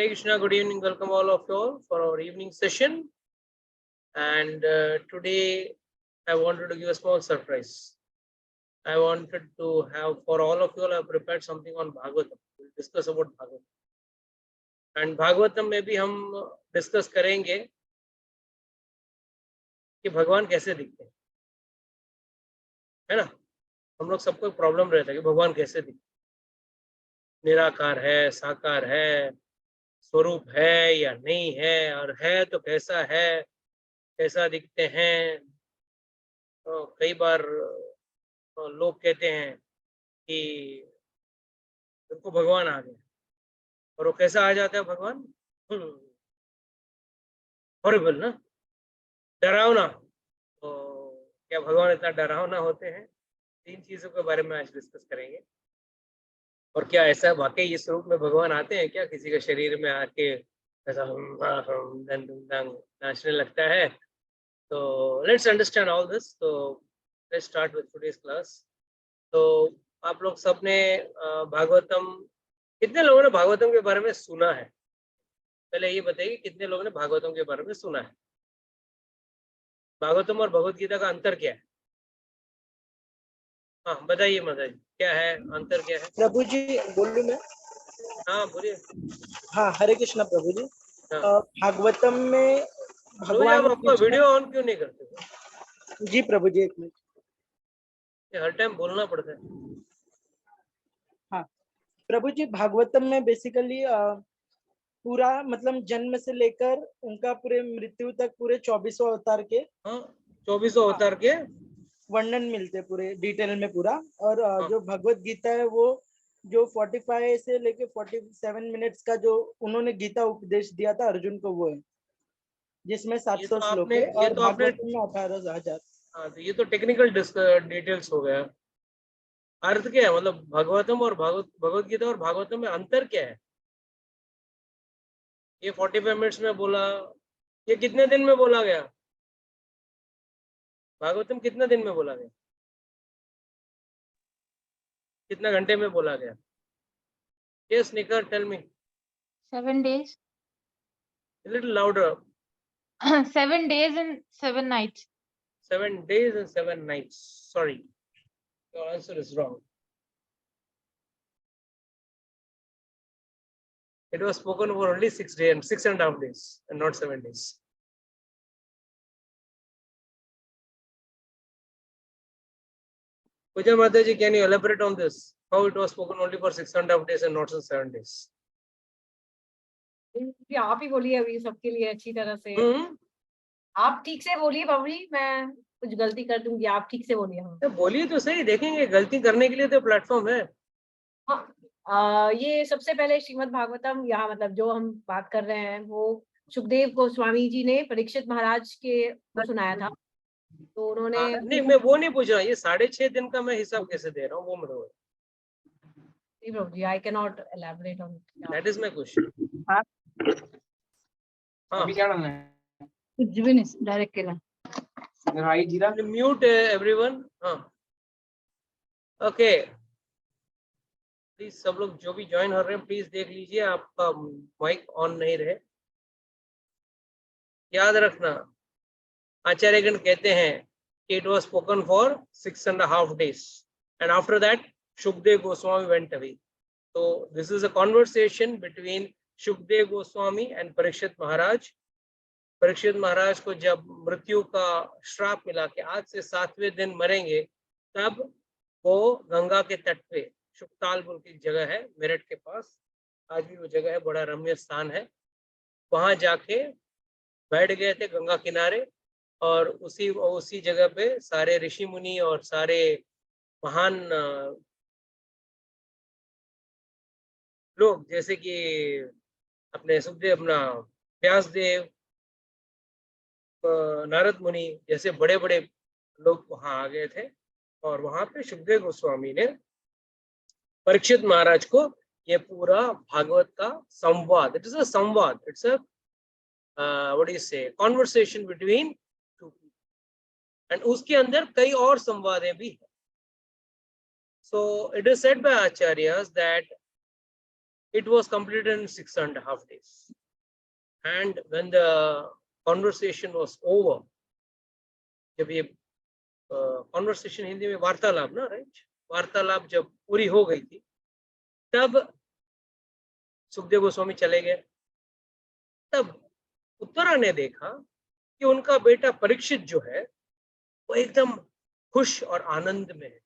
Hare Krishna, good evening, welcome all of you all for our evening session. And today I wanted to give a small surprise. I wanted to have, for all of you all, I have prepared something on Bhagavatam. We'll discuss about Bhagavatam. And Bhagavatam में भी हम discuss करेंगे कि भगवान कैसे दिखते हैं, है ना? हम लोग सबको एक प्रॉब्लम रहता है कि भगवान कैसे दिखते, निराकार है, साकार है, स्वरूप है या नहीं है, और है तो कैसा है, कैसा दिखते हैं। तो कई बार लोग कहते हैं कि उनको भगवान आ गया, और वो कैसा आ जाता है भगवान? हॉरिबल ना, डरावना। तो क्या भगवान इतना डरावना होते हैं? तीन चीजों के बारे में आज डिस्कस करेंगे। और क्या ऐसा वाकई इस रूप में भगवान आते हैं क्या? किसी के शरीर में आके ऐसा नाचने लगता है? तो लेट्स अंडरस्टैंड ऑल दिस। तो let's start with today's class. तो आप लोग सबने भागवतम, कितने लोगों ने भागवतम के बारे में सुना है? पहले ये बताइए कितने लोगों ने भागवतम के बारे में सुना है? भागवतम और भगवत गीता का अंतर क्या है? हाँ बताइए माता जी, क्या है अंतर, क्या है? प्रभु जी बोलूं मैं? हाँ बोलिए। हाँ, हरे कृष्णा प्रभु जी। हाँ। भागवतम में भगवान भगवान आपका वीडियो ऑन क्यों नहीं करते? जी प्रभु जी, एक मिनट। हर टाइम बोलना पड़ता है। हाँ प्रभु जी, भागवतम में बेसिकली पूरा मतलब जन्म से लेकर उनका पूरे मृत्यु तक पूरे 24 अवतार के 24 अवतार के वर्णन मिलते हैं पूरे डिटेल में पूरा। और हाँ। जो भगवत गीता है वो जो 45 से लेके 47 मिनट्स का जो उन्होंने गीता उपदेश दिया था अर्जुन को, वो है जिसमें 700 श्लोक है। और भागवतम में 18,000। हाँ, तो ये तो टेक्निकल डिटेल्स हो गया। अर्थ क्या है, मतलब भागवतम और भगवत गीता और भागवतम में अंतर क्या है? ये 45 मिनट्स में बोला, ये कितने दिन में बोला गया? भागवतम कितने दिन में बोला गया? कितना घंटे में बोला गया? यस निकर, tell me. 7 days. A little louder. 7 days and 7 nights. 7 days and 7 nights. Sorry, your answer is wrong. It was spoken over only 6 days and 6.5 days, and not 7 days. Puja Mataji, can you elaborate on this? How it was spoken only for 6.5 days and not 7 days? आप ही बोलिए अभी सबके लिए अच्छी तरह से। आप ठीक से बोलिए बाबू जी, मैं कुछ गलती कर दूंगी, आप ठीक से बोलिए। तो बोलिए तो सही, देखेंगे। गलती करने के लिए तो प्लेटफॉर्म है। हाँ, ये सबसे पहले श्रीमद् भागवतम, यहाँ मतलब जो हम बात कर रहे हैं वो सुखदेव गोस्वामी जी ने परीक्षित महाराज के को सुनाया था। तो उन्होंने नहीं, मैं वो नहीं पूछ रहा, ये 6.5 दिन का मैं हिसाब कैसे दे रहा हूँ वो मत बोलो। Prabhu ji, I cannot elaborate on that is my question. हाँ, अभी क्या डालना है? कुछ भी नहीं, डायरेक्ट केला। राई जीरा म्यूट एवरीवन। हाँ ओके, प्लीज सब लोग जो भी ज्वाइन हो रहे हैं प्लीज देख लीजिए आपका माइक ऑन नहीं रहे। याद रखना, आचार्यगण कहते हैं कि it was spoken for 6.5 days and after that Shukdev Goswami went away. So this is a conversation between Shukdev Goswami and Parikshit Maharaj. Parikshit Maharaj को जब मृत्यु का श्राप मिला कि आज से 7वें दिन मरेंगे, तब वो गंगा के तट पे, शुक्ताल बोल की जगह है मेरठ के पास, आज भी वो जगह है, बड़ा रम्य स्थान है, वहां जाके बैठ गए थे गंगा किनारे। और उसी जगह पे सारे ऋषि मुनि और सारे महान लोग, जैसे कि अपने सुखदेव, अपना व्यासदेव, नारद मुनि जैसे बड़े बड़े लोग वहां आ गए थे। और वहां पे सुखदेव गोस्वामी ने परीक्षित महाराज को ये पूरा भागवत का संवाद, इट इज अ संवाद, it's a what do you say, conversation between two people, and उसके अंदर कई और संवादें भी हैं। So it is said by acharyas that it was completed in 6.5 days. And when the conversation was over, जब ये कॉन्वर्सेशन हिंदी में वार्तालाप ना, राइट, वार्तालाप जब पूरी हो गई थी, तब सुखदेव गोस्वामी चले गए। तब उत्तरा ने देखा कि उनका बेटा परीक्षित जो है वो एकदम खुश और आनंद में है।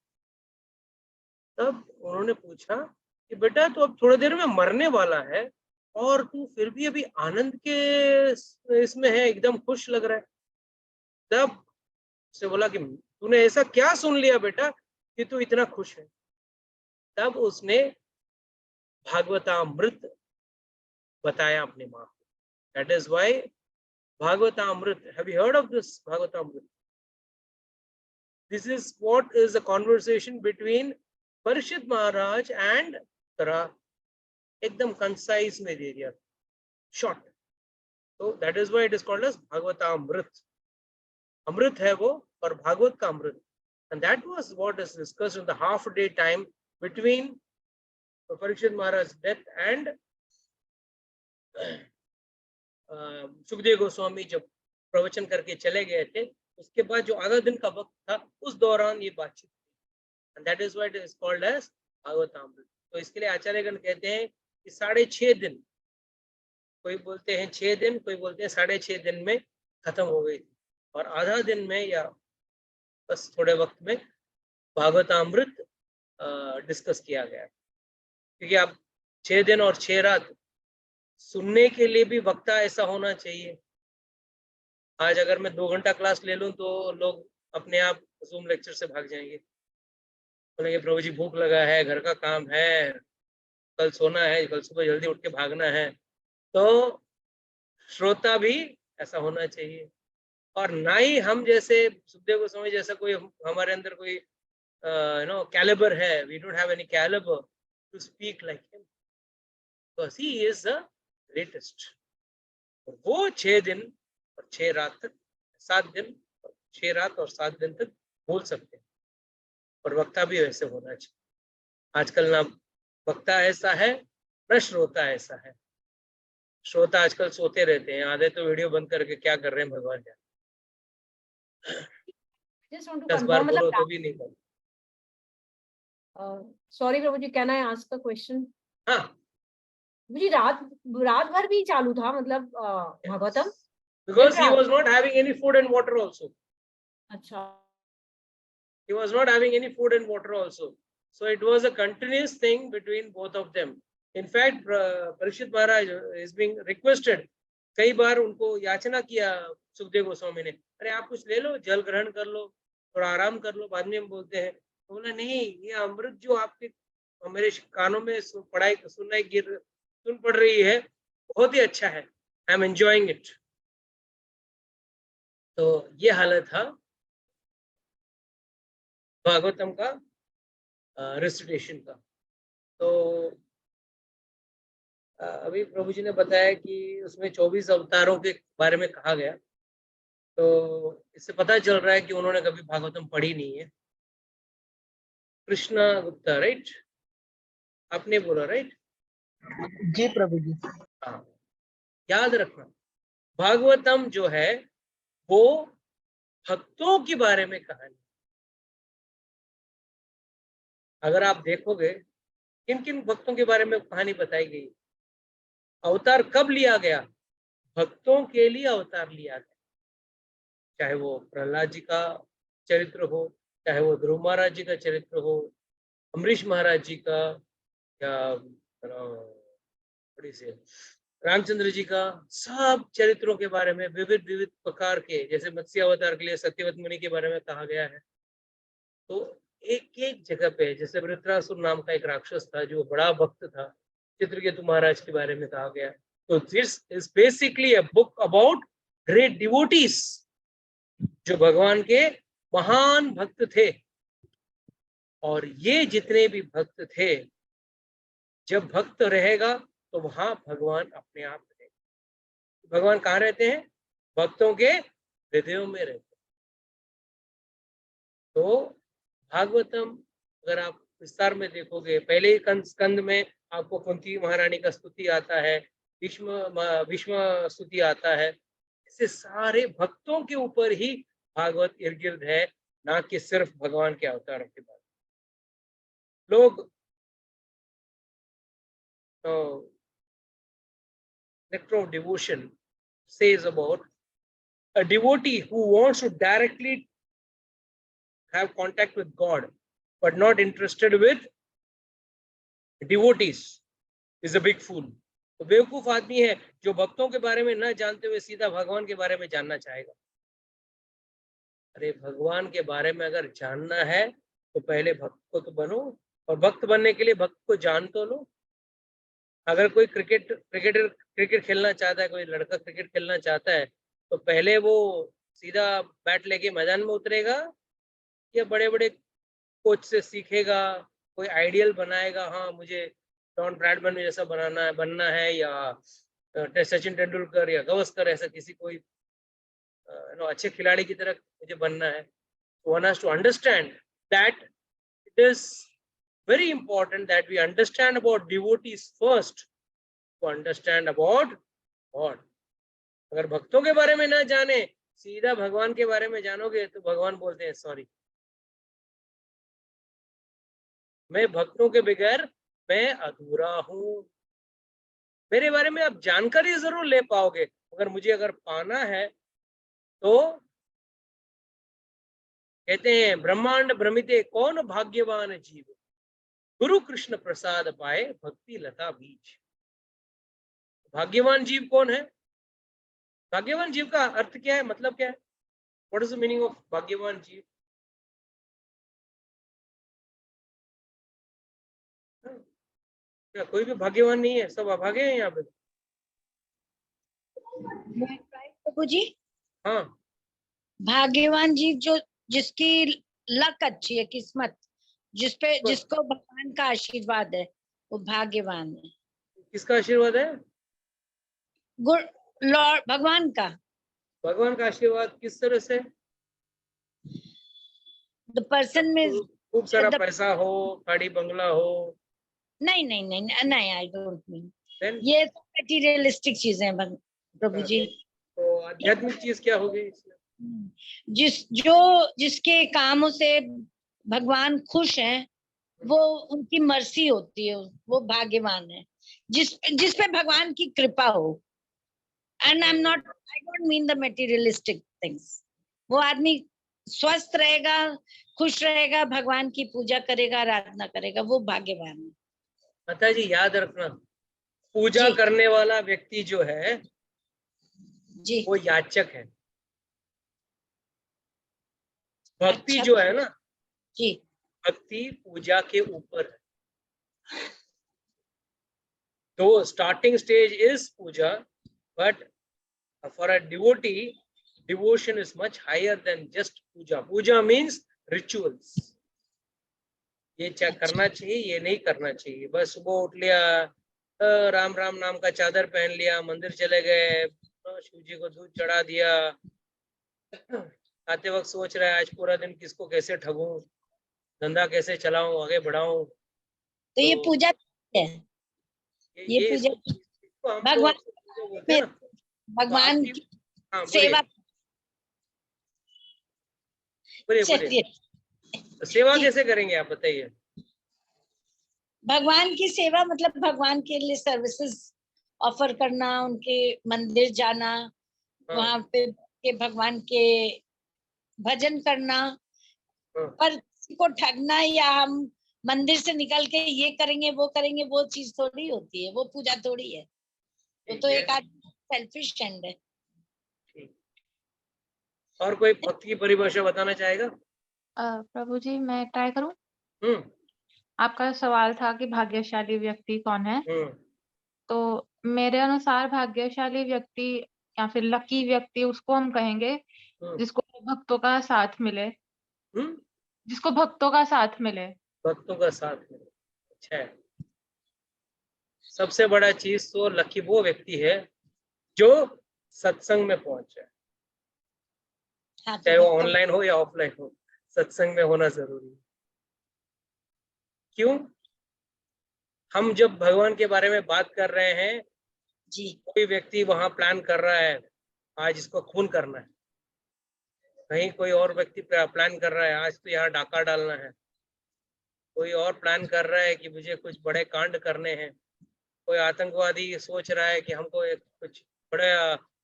तब उन्होंने पूछा कि बेटा तो अब थोड़ी देर में मरने वाला है और तू फिर भी अभी आनंद के इसमें है, एकदम खुश लग रहा है। तब उसने बोला कि तूने ऐसा क्या सुन लिया बेटा कि तू इतना खुश है? तब उसने भागवतामृत बताया अपनी माँ को। That is why Bhagavatamrita, have you heard of this Bhagavatamrita? This is what is the conversation between Parikshit Maharaj and तरा, एकदम कंसाइज में दे दिया, शॉर्ट। तो that is why it is called as Bhagavatamrita. अमृत है वो और भागवत का अमृत। And that was what is discussed in the half-day time between Parikshit Maharaj's death and Sukhdev Goswami जब प्रवचन करके चले गए थे, उसके बाद जो आधा दिन का वक्त था उस दौरान ये बातचीत थी। And that is why it is called as Bhagavatamrita. तो इसके लिए आचार्यगण कहते हैं कि 6.5 दिन, कोई बोलते हैं 6 दिन, कोई बोलते हैं 6.5 दिन में खत्म हो गई, और आधा दिन में या बस थोड़े वक्त में भागवतामृत डिस्कस किया गया। क्योंकि आप 6 दिन और 6 रात सुनने के लिए भी वक्ता ऐसा होना चाहिए। आज अगर मैं 2 घंटा क्लास ले लूं तो लोग अपने आप जूम लेक्चर से भाग जाएंगे, बोलेंगे प्रभु जी भूख लगा है, घर का काम है, कल सोना है, कल सुबह जल्दी उठ के भागना है। तो श्रोता भी ऐसा होना चाहिए, और ना ही हम जैसे सुखदेव गोस्वामी जैसा कोई हमारे अंदर कोई कैलिबर है। We don't have any calibre to speak like him, because he is the greatest. वो 6 दिन और 6 रात तक, 7 दिन 6 रात और 7 दिन तक बोल सकते हैं, और वक्ता भी वैसे होना चाहिए। आजकल ना वक्ता ऐसा है न श्रोता ऐसा है। श्रोता आजकल सोते रहते हैं, आधे तो वीडियो बंद करके क्या कर रहे हैं भगवान जाने। Just want to 10 bar confirm, बोलो मतलब तो भी नहीं कर। Sorry Prabhu ji, can I ask a question? हाँ, मुझे रात भर भी चालू था, मतलब Bhagavatam? because he was not having any food and water also. अच्छा, He was not having any food and water also. So it was a continuous thing between both of them. In fact, Parikshit Maharaj is being requested. कई बार उनको याचना किया सुखदेव गोस्वामी ने, अरे आप कुछ ले लो, जल ग्रहण कर लो, थोड़ा आराम कर लो, बाद में हम बोलते हैं। तो बोला नहीं, ये अमृत जो आपके मेरे कानों में पढ़ाई सुनने सुन पड़ रही है, बहुत ही अच्छा है, आई एम एंजॉइंग इट। तो ये हालत था भागवतम का रेसिटेशन का। तो अभी प्रभु जी ने बताया कि उसमें 24 अवतारों के बारे में कहा गया, तो इससे पता चल रहा है कि उन्होंने कभी भागवतम पढ़ी नहीं है। कृष्णा गुप्ता, राइट? आपने बोला, राइट? जी प्रभु जी। हाँ, याद रखना, भागवतम जो है वो भक्तों के बारे में कहानी। अगर आप देखोगे किन किन भक्तों के बारे में कहानी बताई गई, अवतार कब लिया गया, भक्तों के लिए अवतार लिया गया। चाहे वो प्रहलाद जी का चरित्र हो, चाहे वो ध्रुव महाराज जी का चरित्र हो, अमरीश महाराज जी का, या थोड़ी से रामचंद्र जी का, सब चरित्रों के बारे में विविध विविध प्रकार के, जैसे मत्स्य अवतार के लिए सत्यवत मुनि के बारे में कहा गया है। तो एक एक जगह पे, जैसे वृत्रासुर नाम का एक राक्षस था जो बड़ा भक्त था, चित्रकेतु महाराज के बारे में कहा गया। तो this is basically a book about great devotees, जो भगवान के महान भक्त थे। और ये जितने भी भक्त थे, जब भक्त रहेगा तो वहां भगवान अपने आप रहेगा। भगवान कहाँ रहते हैं? भक्तों के हृदयों में रहते हैं। तो भागवतम अगर आप विस्तार में देखोगे, पहले ही स्कंद में आपको कुंती महारानी का स्तुति आता है, भीष्म स्तुति आता है। ऐसे सारे भक्तों के ऊपर ही भागवत इर्द गिर्द है, ना कि सिर्फ भगवान के अवतारों के बारे में। लोग nectar of devotion says about a devotee who wants to directly have contact with God but not interested with devotees is a big fool. तो बेवकूफ आदमी है जो भक्तों के बारे में ना जानते हुए सीधा भगवान के बारे में जानना चाहेगा। अरे भगवान के बारे में अगर जानना है तो पहले भक्त को तो बनो, और भक्त बनने के लिए भक्त को जान तो लो। अगर कोई क्रिकेट खेलना चाहता है, कोई लड़का क्रिकेट खेलना चाहता है, तो पहले वो सीधा बैट लेके मैदान में उतरेगा या बड़े बड़े कोच से सीखेगा, कोई आइडियल बनाएगा, हाँ मुझे डॉन ब्रैडमैन जैसा बनना है, या सचिन तेंदुलकर या गावस्कर ऐसा किसी कोई अच्छे खिलाड़ी की तरह मुझे बनना है। One has to understand that it is very important that we understand about devotees first to understand about God. अगर भक्तों के बारे में ना जाने, सीधा भगवान के बारे में जानोगे तो भगवान बोलते हैं सॉरी, मैं भक्तों के बगैर मैं अधूरा हूं। मेरे बारे में आप जानकारी जरूर ले पाओगे, अगर मुझे अगर पाना है तो कहते हैं ब्रह्मांड भ्रमिते कौन भाग्यवान जीव, गुरु कृष्ण प्रसाद पाए भक्ति लता बीज। भाग्यवान जीव कौन है? भाग्यवान जीव का अर्थ क्या है, मतलब क्या है? What is the meaning of भाग्यवान जीव? क्या कोई भी भाग्यवान नहीं है? सब अभागे हैं यहाँ पे? प्रभु जी, हाँ, भाग्यवान जीव जो जिसकी लक अच्छी है, किस्मत, जिसको भगवान का आशीर्वाद है, वो भाग्यवान है। किसका आशीर्वाद है? लॉर्ड भगवान का। भगवान का आशीर्वाद किस तरह से? द पर्सन में खूब सारा पैसा हो, गाड़ी बंगला हो? नहीं नहीं नहीं नहीं, आई डोंट मीन। Then? ये तो मटेरियलिस्टिक चीजें हैं प्रभु जी। तो आध्यात्मिक चीज क्या होगी इसमें? जिसके कामों से भगवान खुश हैं, वो उनकी मर्सी होती है, वो भाग्यवान है। जिस पे भगवान की कृपा हो। And I don't mean the materialistic things. वो आदमी स्वस्थ रहेगा, खुश रहेगा, भगवान की पूजा करेगा, आराधना करेगा, वो भाग्यवान है। माता जी याद रखना, पूजा करने वाला व्यक्ति जो है जी, वो याचक है। भक्ति अच्छा, जो है ना जी, भक्ति पूजा के ऊपर है। तो starting stage is puja, but for a devotee devotion is much higher than just puja. Puja means rituals. ये करना चाहिए, ये नहीं करना चाहिए। बस सुबह उठ लिया, राम राम नाम का चादर पहन लिया, मंदिर चले गए, शिव जी को दूध चढ़ा दिया, आते वक्त सोच रहा है आज पूरा दिन किसको कैसे ठगूं, धंधा कैसे चलाऊं, आगे बढ़ाऊं। तो ये पूजा है। ये पूजा भगवान की सेवा। बोलिए तो सेवा कैसे करेंगे आप बताइए? भगवान की सेवा मतलब भगवान के लिए सर्विसेज ऑफर करना, उनके मंदिर जाना, वहां पे के भगवान के भजन करना। पर किसी को ठगना या हम मंदिर से निकल के ये करेंगे वो करेंगे, वो चीज थोड़ी होती है, वो पूजा थोड़ी है। वो तो एक आदमी सेल्फिश एंड है। और कोई भक्ति की परिभाषा बताना चाहेगा? प्रभु जी मैं ट्राई करूं? आपका सवाल था कि भाग्यशाली व्यक्ति कौन है? तो मेरे अनुसार भाग्यशाली व्यक्ति या फिर लकी व्यक्ति उसको हम कहेंगे जिसको भक्तों का साथ मिले। जिसको भक्तों का साथ मिले। भक्तों का साथ मिले, अच्छा है। सबसे बड़ा चीज तो लकी वो व्यक्ति है जो सत्संग में पहुंचे, चाहे वो ऑनलाइन हो या ऑफलाइन हो, सत्संग में होना जरूरी है। क्यों? हम जब भगवान के बारे में बात कर रहे हैं, जी कोई व्यक्ति वहां प्लान कर रहा है आज इसको खून करना है, कहीं कोई और व्यक्ति प्लान कर रहा है आज तो यहाँ डाका डालना है, कोई और प्लान कर रहा है कि मुझे कुछ बड़े कांड करने हैं, कोई आतंकवादी सोच रहा है कि हमको एक कुछ बड़े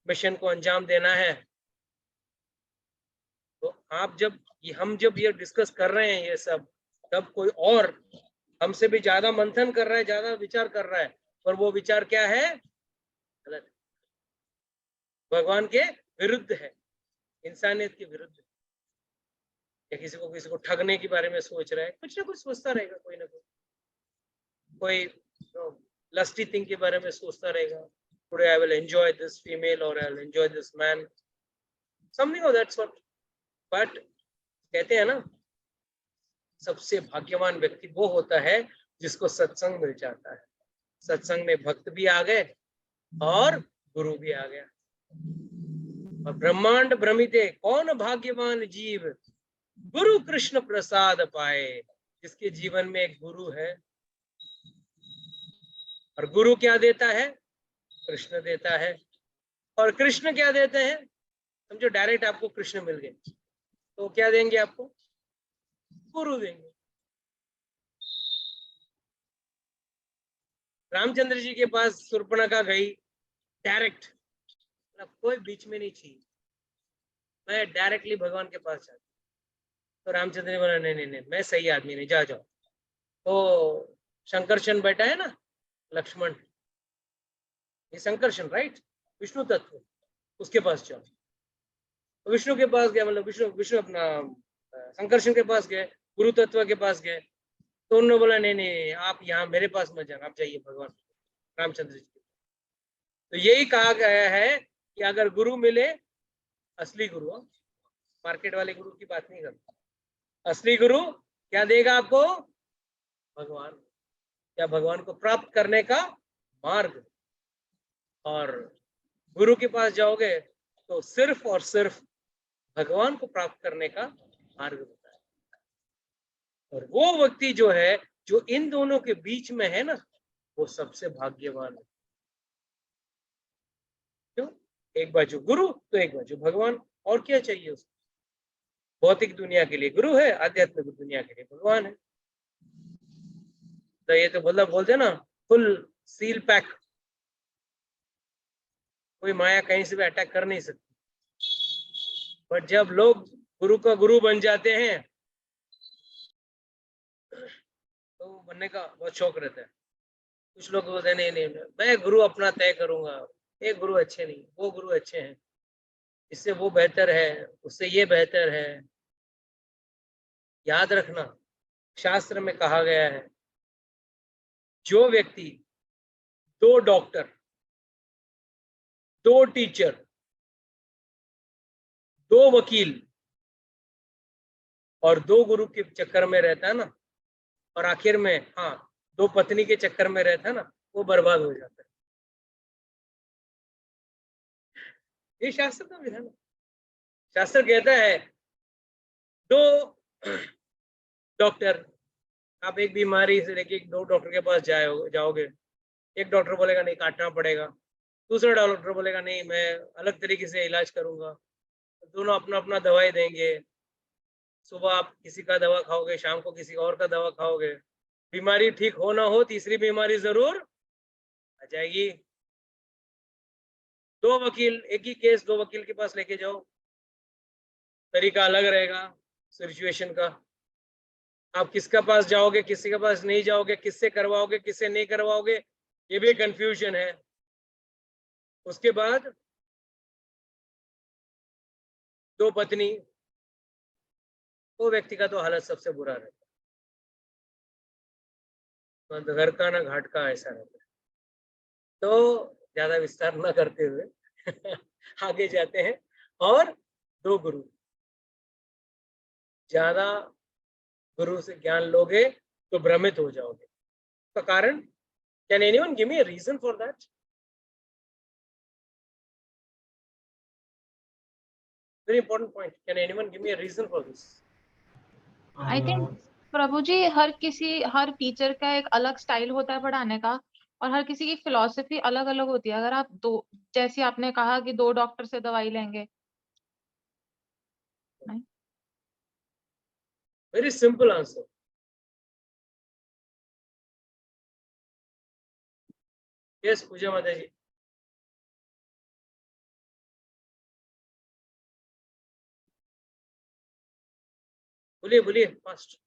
मिशन को अंजाम देना है। तो हम जब ये डिस्कस कर रहे हैं ये सब, तब कोई और हमसे भी ज्यादा मंथन कर रहा है, ज्यादा विचार कर रहा है, पर वो विचार क्या है? गलत है, भगवान के विरुद्ध है, इंसानियत के विरुद्ध है। या किसी को ठगने के बारे में सोच रहा है, कुछ ना कुछ सोचता रहेगा, कोई ना कोई लस्टी थिंग के बारे में सोचता रहेगा, today I will enjoy this female और I will enjoy this man, something of that sort. But कहते हैं ना, सबसे भाग्यवान व्यक्ति वो होता है जिसको सत्संग मिल जाता है। सत्संग में भक्त भी आ गए और गुरु भी आ गया। और ब्रह्मांड भ्रमिते कौन भाग्यवान जीव, गुरु कृष्ण प्रसाद पाए। जिसके जीवन में एक गुरु है, और गुरु क्या देता है? कृष्ण देता है। और कृष्ण क्या देते हैं? समझो डायरेक्ट आपको कृष्ण मिल गए तो क्या देंगे आपको? गुरु देंगे। रामचंद्र जी के पास शूर्पणखा गई डायरेक्ट, मतलब कोई बीच में नहीं थी, मैं डायरेक्टली भगवान के पास जाता। तो रामचंद्र जी बोला नहीं नहीं नहीं, मैं सही आदमी नहीं, जाओ। तो शंकरशन बैठा है ना, लक्ष्मण, ये शंकरशन राइट, विष्णु तत्व, उसके पास जाओ। तो विष्णु के पास गया, मतलब विष्णु अपना शंकरशन के पास गए, गुरु तत्व के पास गए। तो उन्होंने बोला नहीं नहीं, आप यहाँ मेरे पास मत जाना, आप जाइए भगवान रामचंद्र जी। तो यही कहा गया है कि अगर गुरु मिले, असली गुरु, मार्केट वाले गुरु की बात नहीं करता, असली गुरु क्या देगा आपको? भगवान, या भगवान को प्राप्त करने का मार्ग। और गुरु के पास जाओगे तो सिर्फ और सिर्फ भगवान को प्राप्त करने का मार्ग होता है। और वो व्यक्ति जो है, जो इन दोनों के बीच में है ना, वो सबसे भाग्यवान है। क्यों? एक बाजू गुरु तो एक बाजू भगवान, और क्या चाहिए उसको? भौतिक दुनिया के लिए गुरु है, आध्यात्मिक दुनिया के लिए भगवान है। तो ये तो मतलब बोलते ना, फुल सील पैक, कोई माया कहीं से भी अटैक कर नहीं सकती। बट जब लोग गुरु का गुरु बन जाते हैं तो बनने का बहुत शौक रहता है। कुछ लोग बोलते हैं नहीं नहीं, मैं गुरु अपना तय करूंगा, ये गुरु अच्छे नहीं, वो गुरु अच्छे हैं, इससे वो बेहतर है, उससे ये बेहतर है। याद रखना, शास्त्र में कहा गया है, जो व्यक्ति 2 डॉक्टर, 2 टीचर, 2 वकील और 2 गुरु के चक्कर में रहता है ना, और आखिर में 2 पत्नी के चक्कर में रहता है ना, वो बर्बाद हो जाता है। ये शास्त्र का विधान है। शास्त्र कहता है 2 डॉक्टर, आप एक बीमारी से लेके 2 डॉक्टर के पास जाओगे, एक डॉक्टर बोलेगा नहीं काटना पड़ेगा, दूसरा डॉक्टर बोलेगा नहीं मैं अलग तरीके से इलाज करूंगा। दोनों अपना अपना दवाई देंगे, सुबह आप किसी का दवा खाओगे, शाम को किसी और का दवा खाओगे, बीमारी ठीक हो ना हो, तीसरी बीमारी जरूर आ जाएगी। 2 वकील, एक ही केस 2 वकील के पास लेके जाओ, तरीका अलग रहेगा सिचुएशन का। आप किसके पास जाओगे, किसी के पास नहीं जाओगे, किससे करवाओगे, किससे नहीं करवाओगे, ये भी कंफ्यूजन है। उसके बाद 2 पत्नी, वो व्यक्ति का तो हालत सबसे बुरा रहता है, तो घर का ना घाट का ऐसा रहता है। तो ज्यादा विस्तार ना करते हुए आगे जाते हैं। और 2 गुरु, ज्यादा गुरु से ज्ञान लोगे तो भ्रमित हो जाओगे। तो कारण, can anyone give me a reason for that? Very important point. Can anyone give me a reason for this? I think Prabhu ji हर टीचर का एक अलग स्टाइल होता है पढ़ाने का, और हर किसी की फिलॉसफी अलग अलग होती है। अगर आप जैसे आपने कहा कि 2 डॉक्टर से दवाई लेंगे, नहीं? Very simple answer. यस पूजा माता जी। बोलिए बोलिए फास्ट।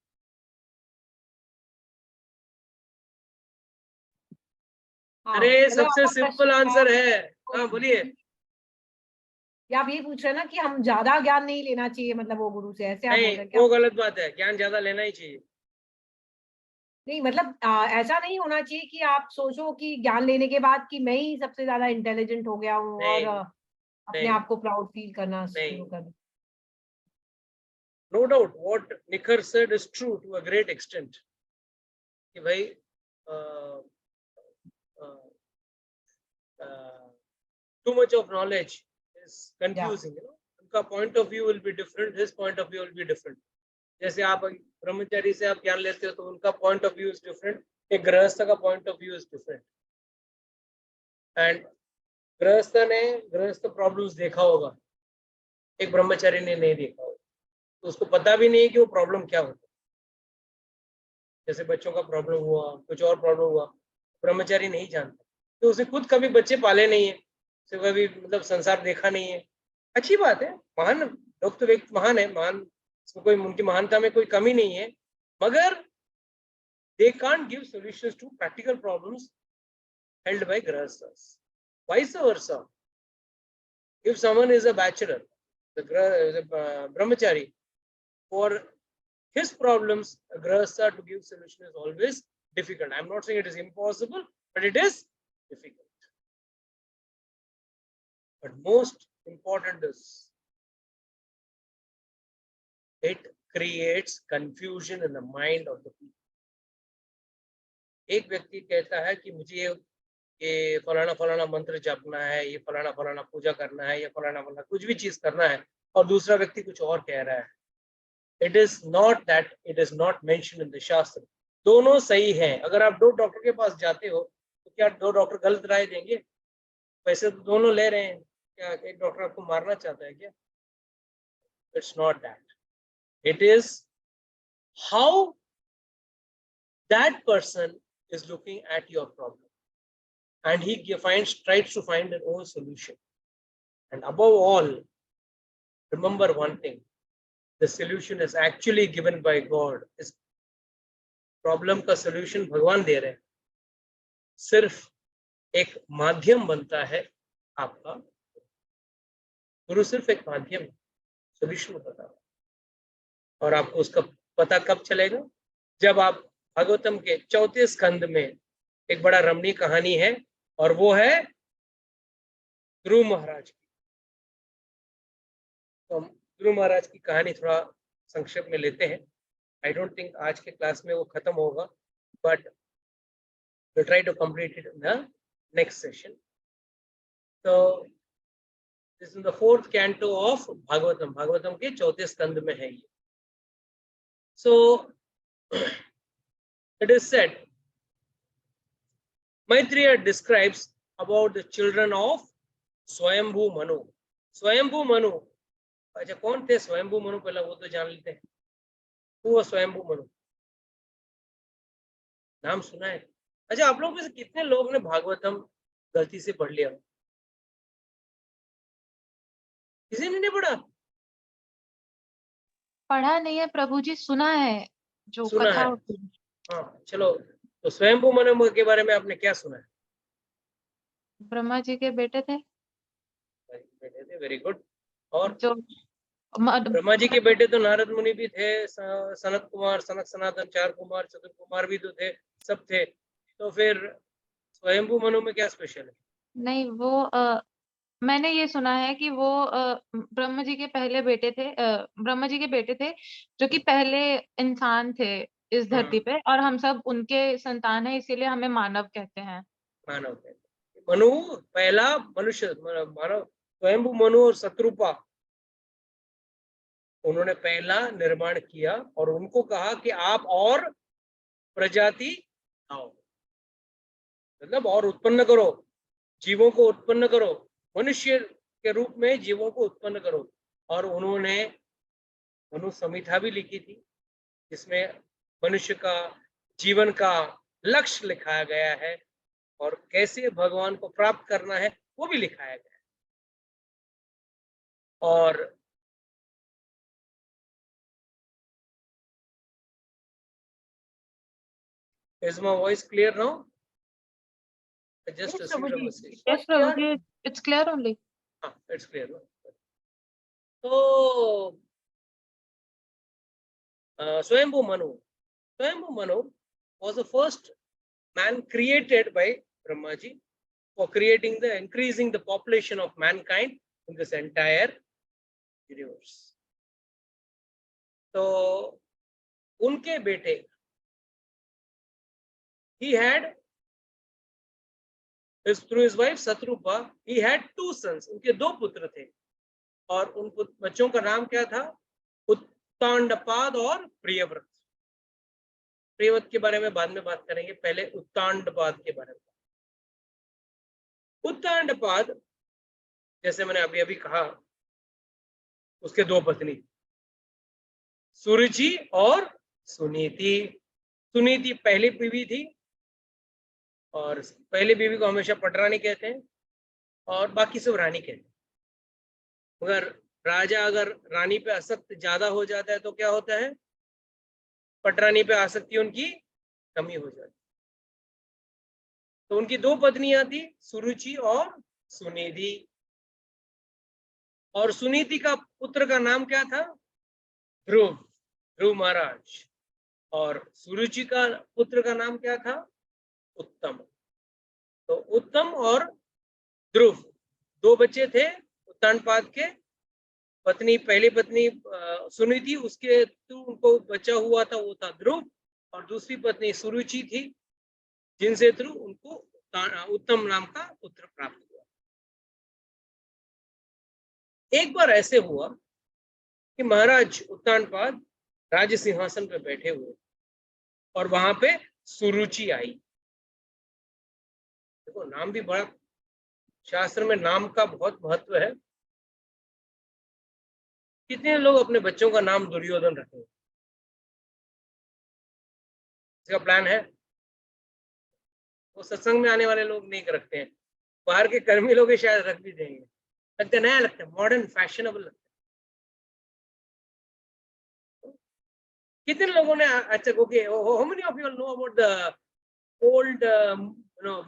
अरे मतलब सबसे आपका सिंपल प्रश्न आंसर है। हाँ बोलिए। या आप ये पूछ रहे हैं ना कि हम ज्यादा ज्ञान नहीं लेना चाहिए, मतलब वो गुरु से, ऐसे आप बोल नहीं रहे हैं क्या? वो गलत बात है, ज्ञान ज्यादा लेना ही चाहिए। नहीं मतलब ऐसा नहीं होना चाहिए कि आप सोचो कि ज्ञान लेने के बाद कि मैं ही सबसे ज्यादा इंटेलिजेंट हो गया हूँ और नहीं अपने नहीं आप को प्राउड फील करना नहीं। शुरू कर दूं। No doubt what Nikhar said is true to a great extent कि भाई too much of knowledge is confusing, you know. उनका point of view will be different, his point of view will be different. जैसे आप ब्रह्मचारी से आप ज्ञान लेते हो तो उनका point of view is different, एक गृहस्थ का point of view is different. And गृहस्थ प्रॉब्लम्स देखा होगा, एक ब्रह्मचारी ने नहीं देखा होगा, तो उसको पता भी नहीं कि वो प्रॉब्लम क्या होता है। जैसे बच्चों का प्रॉब्लम हुआ, कुछ और प्रॉब्लम हुआ, ब्रह्मचारी नहीं जानता, तो उसे खुद कभी बच्चे पाले नहीं है, उसे कभी मतलब संसार देखा नहीं है। अच्छी बात है, महान लोग तो व्यक्ति महान है, महान, इसमें कोई उनकी महानता में कोई कमी नहीं है, मगर they can't give solutions to practical problems held by grahasthas. Vice versa, if someone is a bachelor, the brahmachari, for his problems, a grahastha to give solution is always difficult. I'm not saying it is impossible, but it is difficult. But most important is it creates confusion in the mind of the people. एक व्यक्ति कहता है कि मुझे ये फलाना फलाना मंत्र जपना है, ये फलाना फलाना पूजा करना है, या फलाना फलाना कुछ भी चीज करना है, और दूसरा व्यक्ति कुछ और कह रहा है। It is not that it is not mentioned in the शास्त्र. दोनों सही हैं। अगर आप 2 डॉक्टर के पास जाते हो तो क्या 2 डॉक्टर गलत राय देंगे? पैसे तो दोनों ले रहे हैं, क्या एक डॉक्टर आपको मारना चाहता है क्या? It's not that. It is how that person is looking at your problem, and he tries to find an own solution. And above all, remember one thing: the solution is actually given by God. इस problem का solution भगवान दे रहे हैं, सिर्फ एक माध्यम बनता है आपका गुरु, सिर्फ एक माध्यम, सॉल्यूशन बता रहा है। और आपको उसका पता कब चलेगा? जब आप भागवतम के 4 स्कंद में एक बड़ा रमणीय कहानी है, और वो है ध्रुव महाराज की। तो हम ध्रुव महाराज की कहानी थोड़ा संक्षेप में लेते हैं। आई डोंट थिंक आज के क्लास में वो खत्म होगा, but we'll try to complete it in the next session. So this is the 4th canto of Bhagavatam. Bhagavatam के 4 स्कंद में है ये। So it is said, Maitreya describes about the children of Swayambhu Manu. Swayambhu Manu, अच्छा कौन थे स्वयंभू मनु? पहला वो तो जान लेते हैं। वो स्वयंभू मनु नाम सुना है? अच्छा आप लोग में से कितने लोग ने भागवतम गलती से पढ़ लिया? किसी ने नहीं पढ़ा? पढ़ा नहीं है प्रभु जी, सुना है जो सुना कथा है। होती है। हाँ चलो, तो स्वयंभू मनु के बारे में आपने क्या सुना है? ब्रह्मा जी के बेटे थे। Very good. और जो ब्रह्मा जी के बेटे तो नारद मुनि भी थे, सनत कुमार, सनत सनातन, 4 कुमार, चतुर कुमार भी तो थे, सब थे। तो फिर स्वयंभू मनु में क्या स्पेशल है? नहीं वो मैंने ये सुना है कि वो ब्रह्मा जी के पहले बेटे थे, ब्रह्मा जी के बेटे थे जो कि पहले इंसान थे इस धरती पे, और हम सब उनके संतान है, इसीलिए हमें मानव कहते हैं। मानव कहते हैं। मनु पहला मनुष्य, मानव। स्वयंभू मनु और शत्रुपा उन्होंने पहला निर्माण किया और उनको कहा कि आप और प्रजाति आओ, मतलब और उत्पन्न करो, जीवों को उत्पन्न करो, मनुष्य के रूप में जीवों को उत्पन्न करो। और उन्होंने मनुसंहिता भी लिखी थी जिसमें मनुष्य का जीवन का लक्ष्य लिखाया गया है और कैसे भगवान को प्राप्त करना है वो भी लिखाया गया है। और is my voice clear now? I just Yes, received a Prabhuji. message. Yes, Prabhuji, it's clear only. It's clear now. So Swayambhu Manu was the first man created by Brahmaji for increasing the population of mankind in this entire universe. So उनके बेटे, he had through his wife Satrupa, he had 2 sons. उनके 2 पुत्र थे और उन बच्चों का नाम क्या था? उत्तांडपाद और प्रियव्रत। प्रियव्रत के बारे में बाद में बात करेंगे, पहले उत्तांडपाद के बारे में। उत्तांडपाद, जैसे मैंने अभी अभी कहा, उसके 2 पत्नी, सुरुचि और सुनीति। सुनीति पहली बीवी थी और पहली बीवी को हमेशा पटरानी कहते हैं और बाकी सब रानी कहते हैं। मगर राजा अगर रानी पे आसक्त ज्यादा हो जाता है तो क्या होता है? पटरानी पे आसक्ति उनकी कमी हो जाती है। तो उनकी 2 पत्नियां थी, सुरुचि और सुनिधि। और सुनीति का पुत्र का नाम क्या था? ध्रुव महाराज। और सुरुचि का पुत्र का नाम क्या था? उत्तम। तो उत्तम और ध्रुव 2 बच्चे थे उत्तानपाद के। पत्नी, पहली पत्नी सुनीति, उसके थ्रू उनको बच्चा हुआ था वो था ध्रुव, और दूसरी पत्नी सुरुचि थी जिनसे थ्रू उनको उत्तम नाम का पुत्र प्राप्त हुआ। एक बार ऐसे हुआ कि महाराज उत्तानपाद राज सिंहासन पर बैठे हुए और वहां पे सुरुचि आई। देखो, नाम भी बड़ा, शास्त्र में नाम का बहुत महत्व है। कितने लोग अपने बच्चों का नाम दुर्योधन रखेंगे? इसका प्लान है? वो सत्संग में आने वाले लोग नहीं रखते हैं, बाहर के कर्मी लोग शायद रख भी देंगे। लगता नया लगता है, मॉडर्न फैशनेबल लगता है। कितने लोगों ने, अच्छा okay, how many of you know about the old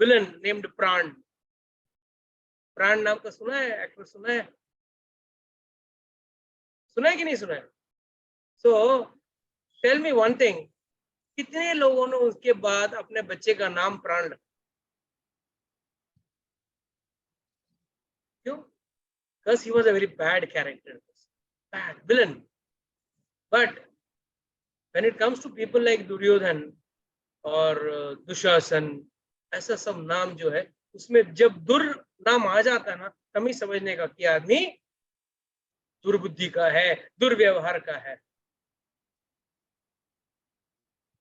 villain named प्राण? प्राण नाम का सुना है? एक्टर सुना है? सुना है कि नहीं सुना है? So tell me one thing, कितने लोगों ने उसके बाद अपने बच्चे का नाम प्राण रखा? क्यों? Because he was a very bad character, bad villain. But when it comes to people like Duryodhan और दुशासन, ऐसा सब नाम जो है, उसमें जब दुर नाम आ जाता है ना, तभी समझने का कि आदमी दुर्बुद्धि का है, दुर्व्यवहार का है।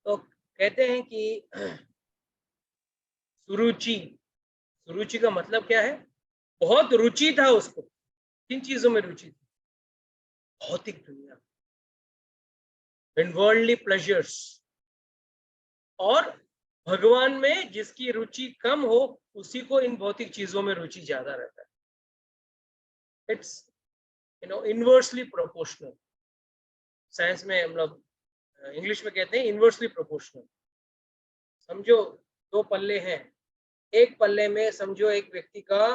तो कहते हैं कि सुरुचि का मतलब क्या है? बहुत रुचि था उसको। किन चीजों में रुचि थी? भौतिक दुनिया, इन वर्ल्डली प्लेजर्स। और भगवान में जिसकी रुचि कम हो उसी को इन भौतिक चीजों में रुचि ज्यादा रहता है। It's inversely proportional. साइंस में हम लोग, इंग्लिश में कहते हैं इनवर्सली प्रोपोर्शनल। समझो 2 पल्ले हैं, एक पल्ले में समझो एक व्यक्ति का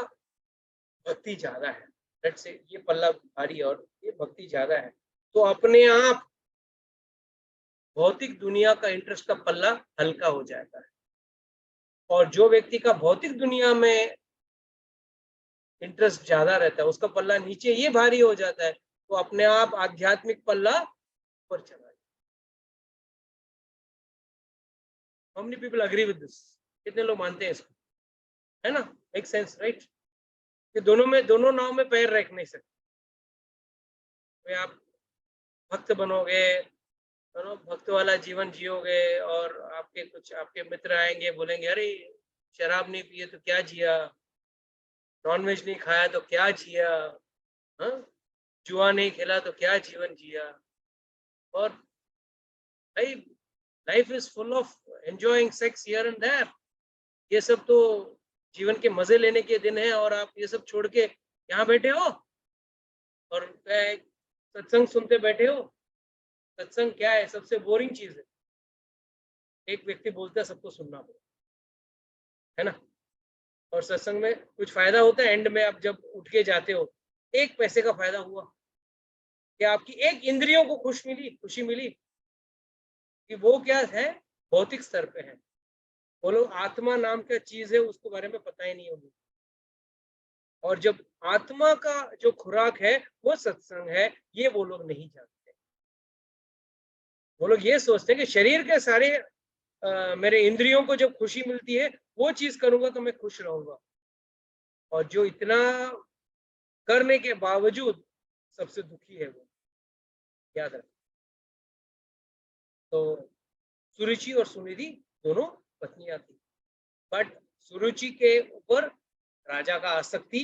भक्ति ज्यादा है, लेट्स से ये पल्ला भारी और ये भक्ति ज्यादा है, तो अपने आप भौतिक दुनिया का इंटरेस्ट का पल्ला हल्का हो जाता है। और जो व्यक्ति का भौतिक दुनिया में इंटरेस्ट ज्यादा रहता है उसका पल्ला नीचे ये भारी हो जाता है, तो अपने आप आध्यात्मिक पल्ला ऊपर चला जाता है। How many people agree with this? कितने लोग मानते हैं इसको? है ना? Make sense, right? कि दोनों नाव में पैर रख नहीं सकते। आप भक्त बनोगे, भक्त वाला जीवन जियोगे, और आपके मित्र आएंगे, बोलेंगे अरे शराब नहीं पिए तो क्या जिया, नॉनवेज नहीं खाया तो क्या जिया, जुआ नहीं खेला तो क्या जीवन जिया। और भाई life is full of enjoying sex here and there, ये सब तो जीवन के मजे लेने के दिन है, और आप ये सब छोड़ के यहाँ बैठे हो और सत्संग सुनते बैठे हो। सत्संग क्या है? सबसे बोरिंग चीज है। एक व्यक्ति बोलता है, सबको सुनना पड़े, है ना। और सत्संग में कुछ फायदा होता है? एंड में आप जब उठ के जाते हो, 1 पैसे का फायदा हुआ कि आपकी एक इंद्रियों को खुशी मिली कि वो क्या है, भौतिक स्तर पे है। वो लोग आत्मा नाम का चीज है, उसके बारे में पता ही नहीं होगी। और जब आत्मा का जो खुराक है वो सत्संग है, ये वो लोग नहीं जानते। वो लोग ये सोचते हैं कि शरीर के सारे मेरे इंद्रियों को जब खुशी मिलती है, वो चीज करूंगा तो मैं खुश रहूंगा। और जो इतना करने के बावजूद सबसे दुखी है वो, याद रख। तो सुरुचि और सुनिधि दोनों पत्नियां थी, बट सुरुचि के ऊपर राजा का आसक्ति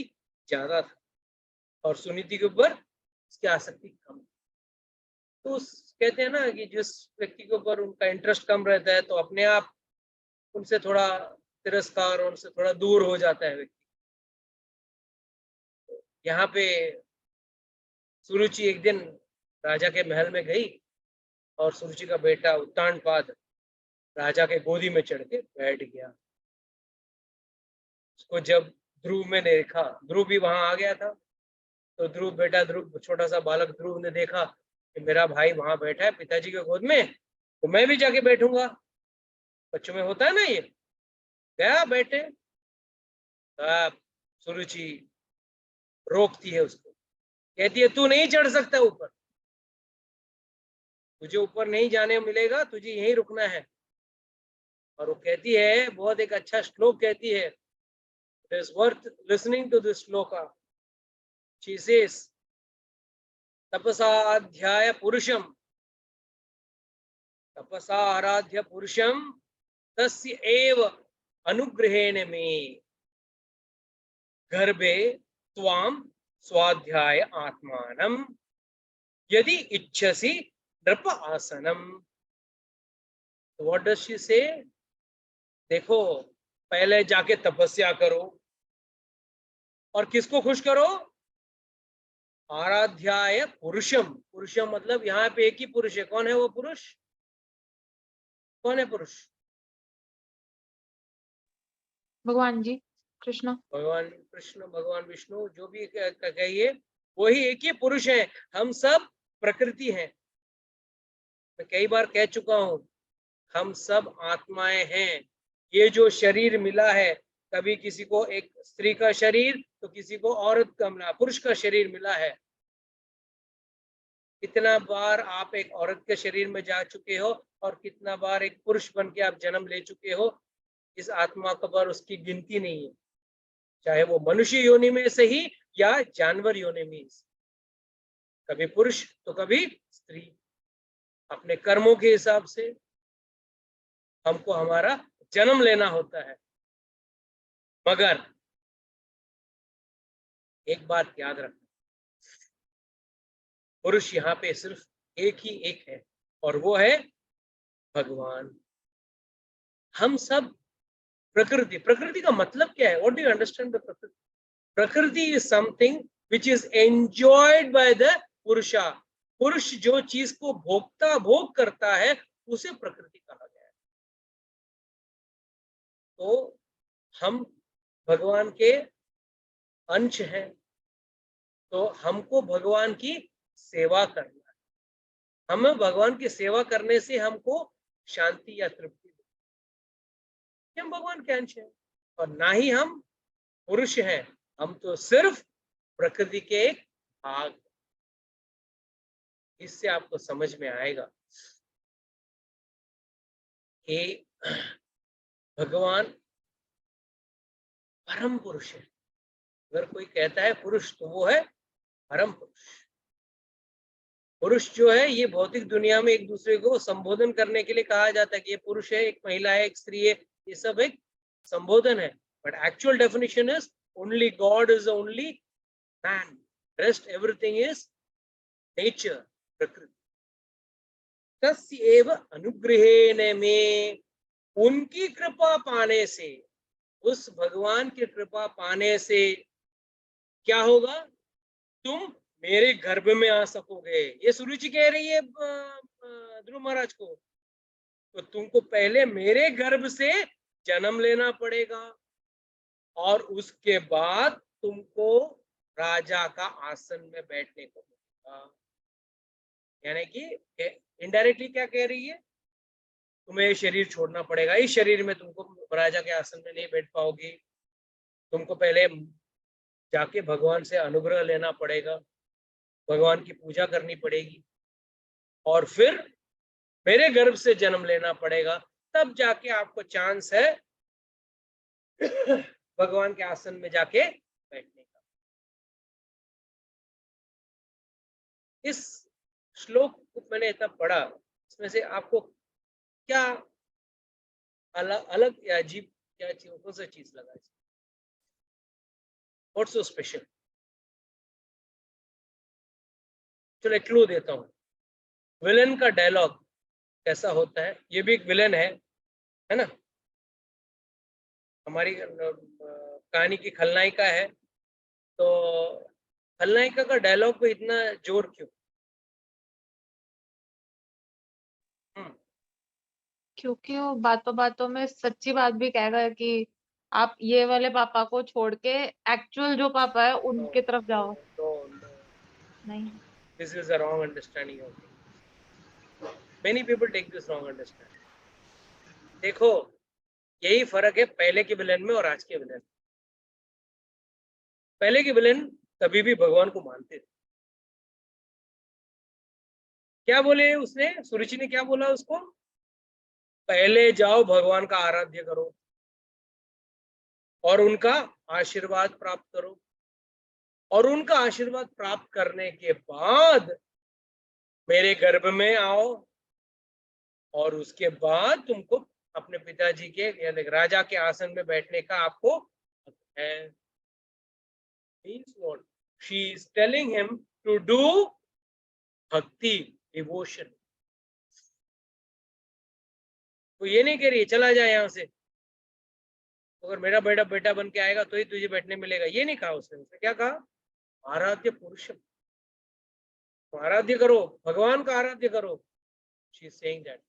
ज्यादा था और सुनिधि के ऊपर उसकी आसक्ति कम। तो कहते हैं ना कि जिस व्यक्ति के ऊपर उनका इंटरेस्ट कम रहता है, तो अपने आप उनसे थोड़ा तिरस्कार, उनसे थोड़ा दूर हो जाता है व्यक्ति। यहाँ पे सुरुचि एक दिन राजा के महल में गई, और सुरुचि का बेटा उत्तानपाद राजा के गोदी में चढ़ के बैठ गया। उसको जब ध्रुव ने देखा, ध्रुव भी वहां आ गया था, तो ध्रुव छोटा सा बालक ध्रुव ने देखा कि मेरा भाई वहां बैठा है पिताजी के गोद में, तो मैं भी जाके बैठूंगा। बच्चों में होता है ना ये। गया बैठे, सुरुचि रोकती है उसको, कहती है तू नहीं चढ़ सकता ऊपर, तुझे ऊपर नहीं जाने मिलेगा, तुझे यहीं रुकना है। और वो कहती है, बहुत एक अच्छा श्लोक कहती है, it is worth listening to this shloka. She says, तपसा अध्याय पुरुषम, तपसा आराध्य पुरुषम तस्य एव अनुग्रहेण मे गर्भे त्वाम स्वाध्याय आत्मानम यदि इच्छसि नृप आसनम। व्हाट डज शी से? देखो, पहले जाके तपस्या करो, और किसको खुश करो? आराध्याय पुरुषम। पुरुषम मतलब यहाँ पे एक ही पुरुष है। कौन है वो पुरुष? कौन है पुरुष? भगवान जी कृष्ण। भगवान कृष्ण, भगवान विष्णु, जो भी कहिए, वही एक ही पुरुष है। हम सब प्रकृति हैं। मैं कई बार कह चुका हूं, हम सब आत्माएं हैं। ये जो शरीर मिला है, कभी किसी को एक स्त्री का शरीर, तो किसी को औरत का मिला, पुरुष का शरीर मिला है। कितना बार आप एक औरत के शरीर में जा चुके हो, और कितना बार एक पुरुष बन के आप जन्म ले चुके हो, इस आत्मा का पर उसकी गिनती नहीं है। चाहे वो मनुष्य योनि में से ही या जानवर योनि में, कभी पुरुष तो कभी स्त्री। अपने कर्मों के हिसाब से हमको हमारा जन्म लेना होता है। मगर एक बात याद रखना, पुरुष यहाँ पे सिर्फ एक ही एक है, और वो है भगवान। हम सब प्रकृति। प्रकृति का मतलब क्या है? What do you understand the प्रकृति? प्रकृति is something which is enjoyed by the पुरुषा। पुरुष जो चीज को भोग करता है, उसे प्रकृति कहा गया है। तो हम भगवान के अंश हैं, तो हमको भगवान की सेवा करना है। हमें भगवान की सेवा करने से हमको शांति या तृप्ति मिलती है। हम भगवान के अंश हैं, और ना ही हम पुरुष हैं। हम तो सिर्फ प्रकृति के एक भाग। इससे आपको समझ में आएगा कि भगवान परम पुरुष है। अगर कोई कहता है पुरुष, तो वो है परम पुरुष। पुरुष जो है ये भौतिक दुनिया में एक दूसरे को संबोधन करने के लिए कहा जाता है कि ये पुरुष है, एक महिला है, एक स्त्री है, ये सब एक संबोधन है, but actual definition is only God is only man, rest everything is nature, प्रकृति। तस्यैव अनुग्रहेण में, उनकी कृपा पाने से, उस भगवान की कृपा पाने से क्या होगा, तुम मेरे गर्भ में आ सकोगे। ये सुरुचि कह रही है ध्रुव महाराज को, तो तुमको पहले मेरे गर्भ से जन्म लेना पड़ेगा और उसके बाद तुमको राजा का आसन में बैठने को मिलेगा। यानी कि इनडायरेक्टली क्या कह रही है, तुम्हें शरीर छोड़ना पड़ेगा, इस शरीर में तुमको राजा के आसन में नहीं बैठ पाओगी, तुमको पहले जाके भगवान से अनुग्रह लेना पड़ेगा, भगवान की पूजा करनी पड़ेगी और फिर मेरे गर्भ से जन्म लेना पड़ेगा, तब जाके आपको चांस है भगवान के आसन में जाके बैठने का। इस श्लोक को मैंने इतना पढ़ा, इसमें से आपको क्या अलग या अजीब क्या कौन सा चीज लगा, व्हाट्स सो स्पेशल? चलो एक क्लू देता हूँ, विलन का डायलॉग कैसा होता है, ये भी एक विलन है ना, हमारी कहानी की खलनायिका है, तो खलनायिका का डायलॉग पे इतना जोर क्यों? क्योंकि वो बातों में सच्ची बात भी कहेगा कि आप ये वाले पापा को छोड़ के एक्चुअल जो पापा है उनके तरफ जाओ। नहीं, this is a wrong understanding of things. Many people take this wrong understanding. देखो यही फर्क है पहले के विलेन में और आज के विलेन। पहले के विलेन कभी भी भगवान को मानते थे। क्या बोले उसने, सुरुचि ने क्या बोला उसको, पहले जाओ भगवान का आराध्य करो और उनका आशीर्वाद प्राप्त करो, और उनका आशीर्वाद प्राप्त करने के बाद मेरे गर्भ में आओ और उसके बाद तुमको अपने पिताजी के यानी राजा के आसन में बैठने का आपको है। Means what? She is telling him to do bhakti, devotion. तो ये नहीं कह रही चला जाए यहाँ से, अगर मेरा बेटा बेटा बन के आएगा तो ही तुझे बैठने मिलेगा, ये नहीं कहा उसने। उसने क्या कहा, आराध्य पुरुषम, आराध्य करो, भगवान का आराध्य करो। She is saying that.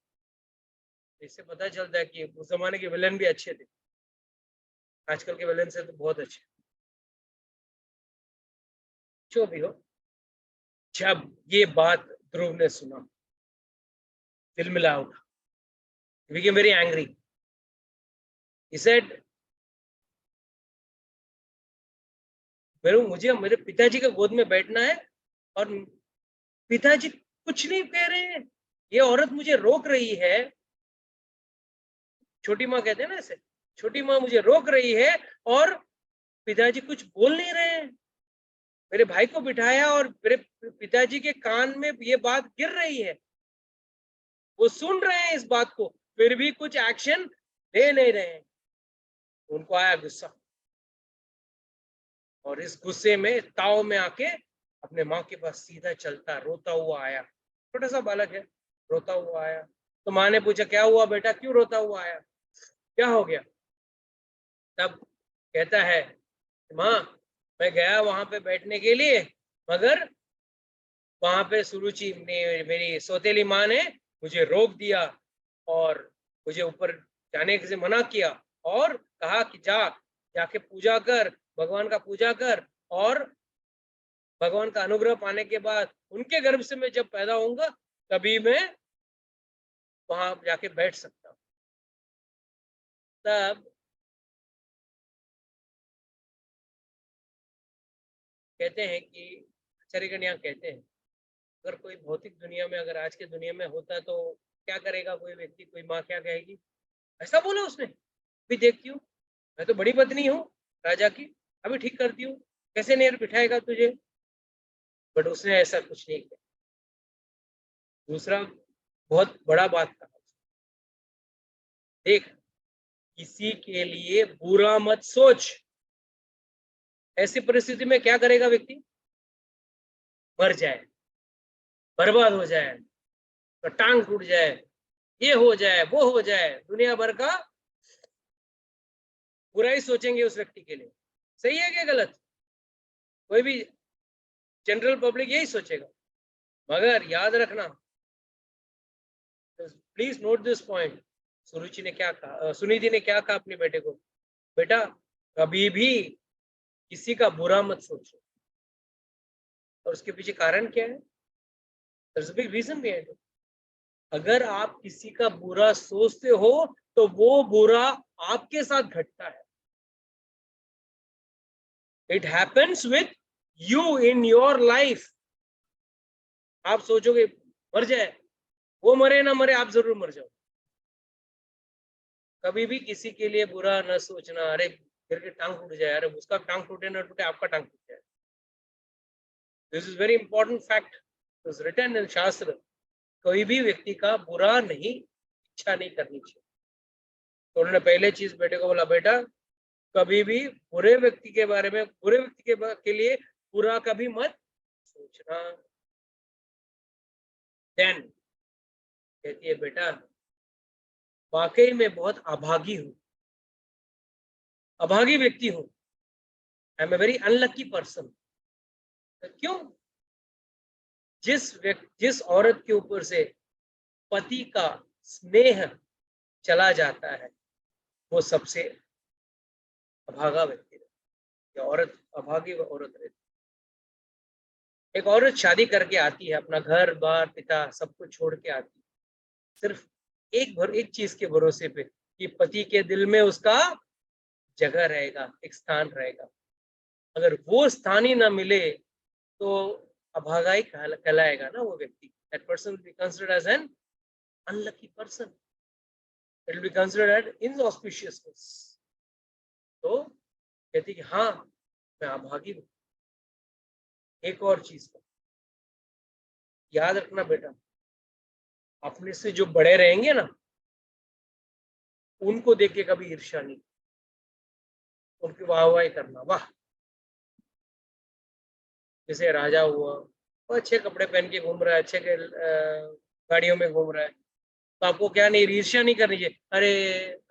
इससे पता चलता है कि उस जमाने के विलेन भी अच्छे थे, आजकल के विलेन से तो बहुत अच्छे। जो भी हो, जब ये बात ध्रुव ने सुना दिल मिला उठा, he became very angry. He said, मुझे मेरे पिताजी के गोद में बैठना है और पिताजी कुछ नहीं कह रहे हैं, ये औरत मुझे रोक रही है। छोटी माँ कहते हैं ना ऐसे, छोटी माँ मुझे रोक रही है और पिताजी कुछ बोल नहीं रहे हैं। मेरे भाई को बिठाया और मेरे पिताजी के कान में ये बात गिर रही है, वो सुन रहे हैं इस बात को, फिर भी कुछ एक्शन ले नहीं रहे हैं। उनको आया गुस्सा और इस गुस्से में ताव में आके अपने माँ के पास सीधा चलता रोता हुआ आया। छोटा सा बालक है, रोता हुआ आया। तो माँ ने पूछा क्या हुआ बेटा, क्यों रोता हुआ आया, क्या हो गया? तब कहता है माँ मैं गया वहां पे बैठने के लिए, मगर वहां पे सुरुचि ने, मेरी सौतेली माँ ने मुझे रोक दिया और मुझे ऊपर जाने से मना किया और कहा कि जाके पूजा कर, भगवान का पूजा कर, और भगवान का अनुग्रह पाने के बाद उनके गर्भ से मैं जब पैदा होऊंगा तभी मैं वहां जाके बैठ सकता हूँ। तब कहते हैं कि आचार्यगण यहाँ कहते हैं, अगर कोई भौतिक दुनिया में, अगर आज के दुनिया में होता तो क्या करेगा कोई व्यक्ति, कोई माँ क्या कहेगी, ऐसा बोला उसने, अभी देखती हूँ मैं तो बड़ी पत्नी हूँ राजा की, अभी ठीक करती हूँ, कैसे नहीं बिठाएगा तुझे। बट उसने ऐसा कुछ नहीं किया, दूसरा बहुत बड़ा बात कहा, देख किसी के लिए बुरा मत सोच। ऐसी परिस्थिति में क्या करेगा व्यक्ति? मर जाए, बर्बाद हो जाए, तो टांग टूट जाए, ये हो जाए, वो हो जाए, दुनिया भर का बुराई सोचेंगे उस व्यक्ति के लिए। सही है क्या गलत? कोई भी जनरल पब्लिक यही सोचेगा। मगर याद रखना, प्लीज नोट दिस पॉइंट, सुरुचि ने क्या कहा, सुनिधि ने क्या कहा अपने बेटे को, बेटा कभी भी किसी का बुरा मत सोचो। और उसके पीछे कारण क्या है? There's a big reason behind it. अगर आप किसी का बुरा सोचते हो तो वो बुरा आपके साथ घटता है। It happens with you in your life. आप सोचोगे मर जाए, वो मरे ना मरे, आप जरूर मर जाओ। कभी भी किसी के लिए बुरा न सोचना। अरे फिर के टांग टूट जाए, अरे उसका टांग टूटे ना टूटे, आपका टांग टूट जाए। This is very important fact, is written in shastra. कोई भी व्यक्ति का बुरा नहीं, इच्छा नहीं करनी चाहिए। तो उन्होंने पहले चीज बेटे को बोला, बेटा कभी भी बुरे व्यक्ति के बारे में, बुरे व्यक्ति के लिए बुरा कभी मत सोचना। देन कहती है, बेटा वाकई में बहुत अभागी हूं, अभागी व्यक्ति हूं। I am a very unlucky person. क्यों? जिस औरत के ऊपर से पति का स्नेह चला जाता है वो सबसे अभागा व्यक्ति रहती है। औरत अभागी औरत रहती है। एक औरत शादी करके आती है, अपना घर बार पिता सब कुछ छोड़ के आती है, सिर्फ एक चीज के भरोसे पे कि पति के दिल में उसका जगह रहेगा, एक स्थान रहेगा। अगर वो स्थान ही ना मिले तो अभागा ही कहलाएगा ना वो व्यक्ति। That person will be considered as an unlucky person. It will be considered as inauspiciousness. तो कहती कि हाँ मैं अभागी हूँ। एक और चीज का याद रखना बेटा, अपने से जो बड़े रहेंगे ना उनको देख के कभी ईर्ष्या नहीं, उनकी वाहवाही करना। वाह, जैसे राजा हुआ, वो अच्छे कपड़े पहन के घूम रहा है, अच्छे गाड़ियों में घूम रहा है, तो आपको क्या नहीं, ईर्ष्या नहीं करनी चाहिए। अरे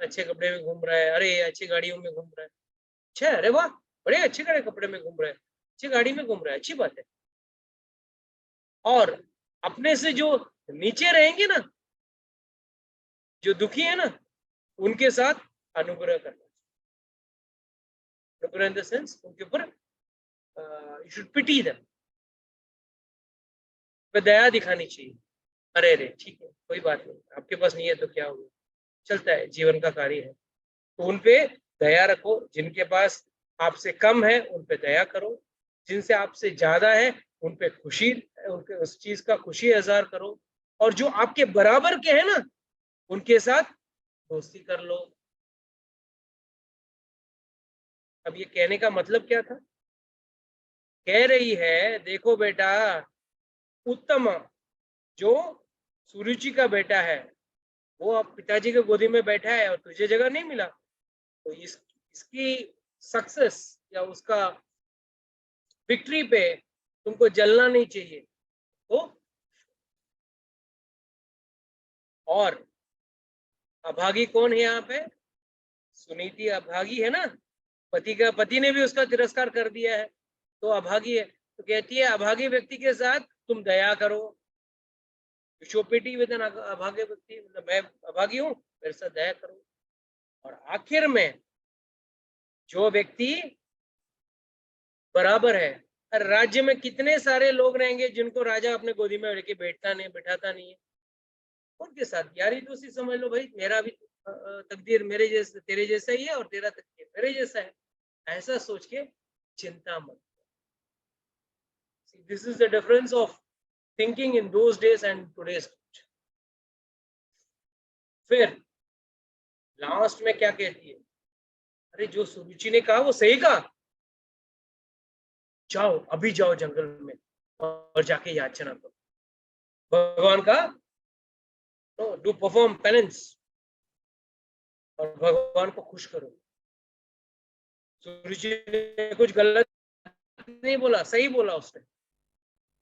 अच्छे कपड़े में घूम रहा है, अरे अच्छी गाड़ियों में घूम रहा है, अच्छा, अरे वाह बड़े अच्छे कपड़े में घूम रहा है, अच्छी गाड़ी में घूम रहा है, अच्छी बात है। और अपने से जो नीचे रहेंगे ना, जो दुखी है ना, उनके साथ अनुग्रह करना। अनुग्रह इन द सेंस उनके ऊपर यू शुड पिटी देम, दया दिखानी चाहिए। अरे अरे ठीक है कोई बात नहीं, आपके पास नहीं है तो क्या हुआ, चलता है, जीवन का कार्य है। तो उनपे दया रखो। जिनके पास आपसे कम है उन पे दया करो, जिनसे आपसे ज्यादा है उन पे खुशी, उनके उस चीज का खुशी इजहार करो। और जो आपके बराबर के हैं ना उनके साथ दोस्ती कर लो। अब ये कहने का मतलब क्या था? कह रही है देखो बेटा, उत्तम जो सुरुचि का बेटा है वो अब पिताजी के गोदी में बैठा है और तुझे जगह नहीं मिला, तो इसकी सक्सेस या उसका विक्ट्री पे तुमको जलना नहीं चाहिए। तो और अभागी कौन है यहाँ पे? सुनीति अभागी है ना, पति ने भी उसका तिरस्कार कर दिया है तो अभागी है। तो कहती है अभागी व्यक्ति के साथ तुम दया करो। शो पिटी विद एन अभागे व्यक्ति, मतलब मैं अभागी हूं, मेरे साथ दया करो। और आखिर में जो व्यक्ति बराबर है, राज्य में कितने सारे लोग रहेंगे जिनको राजा अपने गोदी में लेके बैठाता नहीं है, उनके साथ यारी दोस्ती समझ लो भाई, मेरा भी तकदीर मेरे जैसे तेरे जैसा ही है और तेरा तकदीर मेरे जैसा है, ऐसा सोच के चिंता मत। This is the difference of thinking in those days and today's. फिर लास्ट में क्या कहती है? अरे जो सुरुचि ने कहा वो सही कहा, जाओ अभी जाओ जंगल में और जाके याचना करो। भगवान का डू परफॉर्म पेनेंस और भगवान को खुश करो। सूर्य जी ने कुछ गलत नहीं बोला, सही बोला उसने।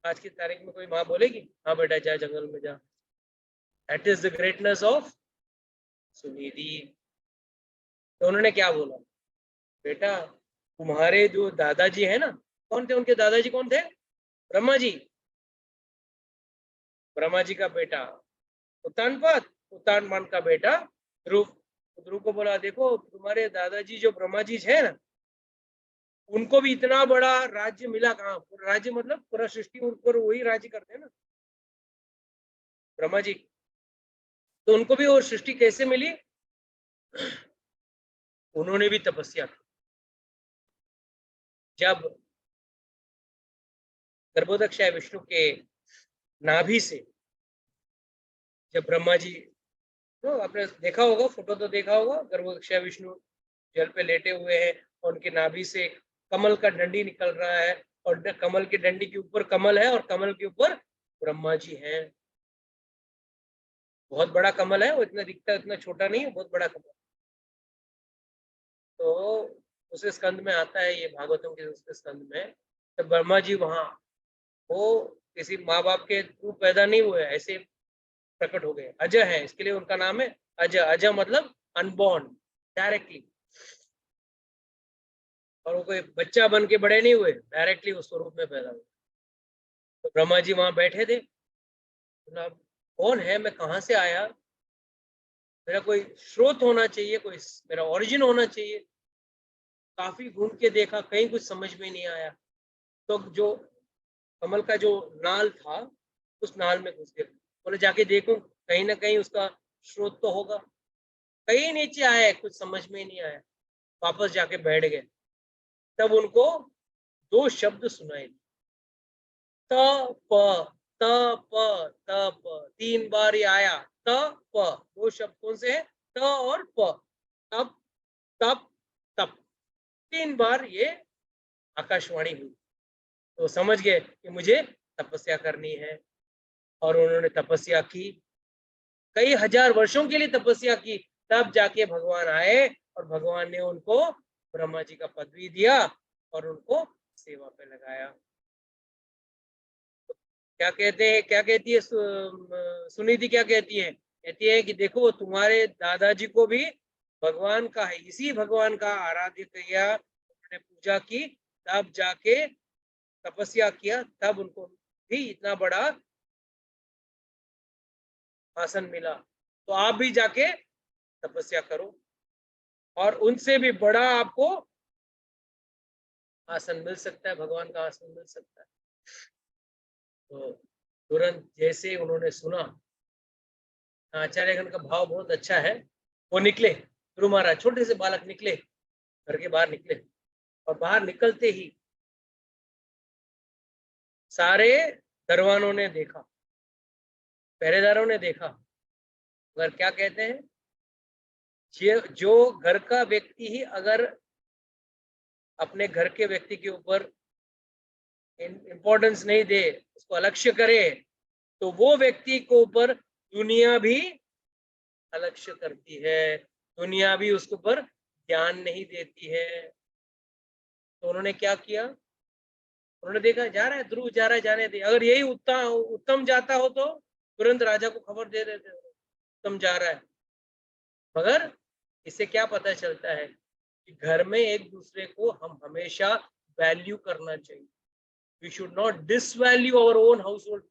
आज की तारीख में कोई माँ बोलेगी हाँ बेटा जा जंगल में जा। That is the greatness of Sunidhi. तो उन्होंने क्या बोला, बेटा तुम्हारे जो दादाजी है ना, कौन थे उनके दादाजी, कौन थे? ब्रह्मा जी। ब्रह्मा जी का बेटा उत्तानपाद, उत्तानपाद का बेटा ध्रुव। ध्रुव को बोला देखो तुम्हारे दादाजी जो ब्रह्मा जी है ना, उनको भी इतना बड़ा राज्य मिला कहाँ? राज्य मतलब पूरा सृष्टि ऊपर वही राज्य करते हैं ना ब्रह्मा जी। तो उनको भी और सृष्टि कैसे मिली? उन्होंने भी तपस्या की। जब गर्भोदक्षाय विष्णु के नाभि से जब ब्रह्मा जी, तो आपने देखा होगा, फोटो तो देखा होगा, गर्भोदक्षाय विष्णु जल पे लेटे हुए हैं और उनके नाभि से कमल का डंडी निकल रहा है और कमल की डंडी के ऊपर कमल है और कमल के ऊपर ब्रह्मा जी हैं। बहुत बड़ा कमल है, वो इतना दिखता है, इतना छोटा नहीं है, बहुत बड़ा कमल। तो उस स्कंद में आता है, ये भागवतम के उस स्कंद में, तो ब्रह्मा जी वहां, वो किसी माँ बाप के थ्रू पैदा नहीं हुए, ऐसे प्रकट हो गए। अजय है, इसके लिए उनका नाम है अजय। अजय मतलब अनबॉर्न, डायरेक्टली। और वो कोई बच्चा बन के बड़े नहीं हुए, डायरेक्टली उस स्वरूप में पैदा हुए। तो ब्रह्मा जी वहां बैठे थे, कौन है, मैं कहाँ से आया, मेरा कोई स्रोत होना चाहिए, कोई मेरा ओरिजिन होना चाहिए। काफी घूम के देखा, कहीं कुछ समझ में नहीं आया। तो जो कमल का जो नाल था, उस नाल में घुस गया। बोले जाके देखूं, कहीं ना कहीं उसका स्रोत तो होगा। कहीं नीचे आया, कुछ समझ में नहीं आया, वापस जाके बैठ गए। तब उनको दो शब्द सुनाए, तप तप तप। 3 बार ये आया, तप। दो शब्द कौन से हैं? त और प। तप तप तप, 3 बार ये आकाशवाणी हुई। तो समझ गए कि मुझे तपस्या करनी है। और उन्होंने तपस्या की, कई हजार वर्षों के लिए तपस्या की। तब जाके भगवान आए और भगवान ने उनको ब्रह्मा जी का पदवी दिया और उनको सेवा पे लगाया। क्या कहते हैं, क्या कहती है सुनिधि, क्या कहती है? कहती है कि देखो तुम्हारे दादाजी को भी भगवान का है, इसी भगवान का आराध्य किया, उन्होंने पूजा की, तब जाके तपस्या किया, तब उनको भी इतना बड़ा आसन मिला। तो आप भी जाके तपस्या करो और उनसे भी बड़ा आपको आसन मिल सकता है, भगवान का आसन मिल सकता है। तो तुरंत जैसे उन्होंने सुना, आचार्यगण का भाव बहुत अच्छा है। वो निकले, ध्रुव महाराज छोटे से बालक निकले, घर के बाहर निकले, और बाहर निकलते ही सारे दरवानों ने देखा, पहरेदारों ने देखा। अगर क्या कहते हैं, जो घर का व्यक्ति ही अगर अपने घर के व्यक्ति के ऊपर इंपॉर्टेंस नहीं दे, उसको अलक्ष्य करे, तो वो व्यक्ति को ऊपर दुनिया भी अलक्ष्य करती है, दुनिया भी उसके ऊपर ध्यान नहीं देती है। तो उन्होंने क्या किया, उन्होंने देखा जा रहा है ध्रुव जा रहा है, जाने दे। अगर यही उत्तम जाता हो तो तुरंत राजा को खबर दे देते, उत्तम जा रहा है। मगर इससे क्या पता चलता है कि घर में एक दूसरे को हम हमेशा वैल्यू करना चाहिए। We should not disvalue our own household.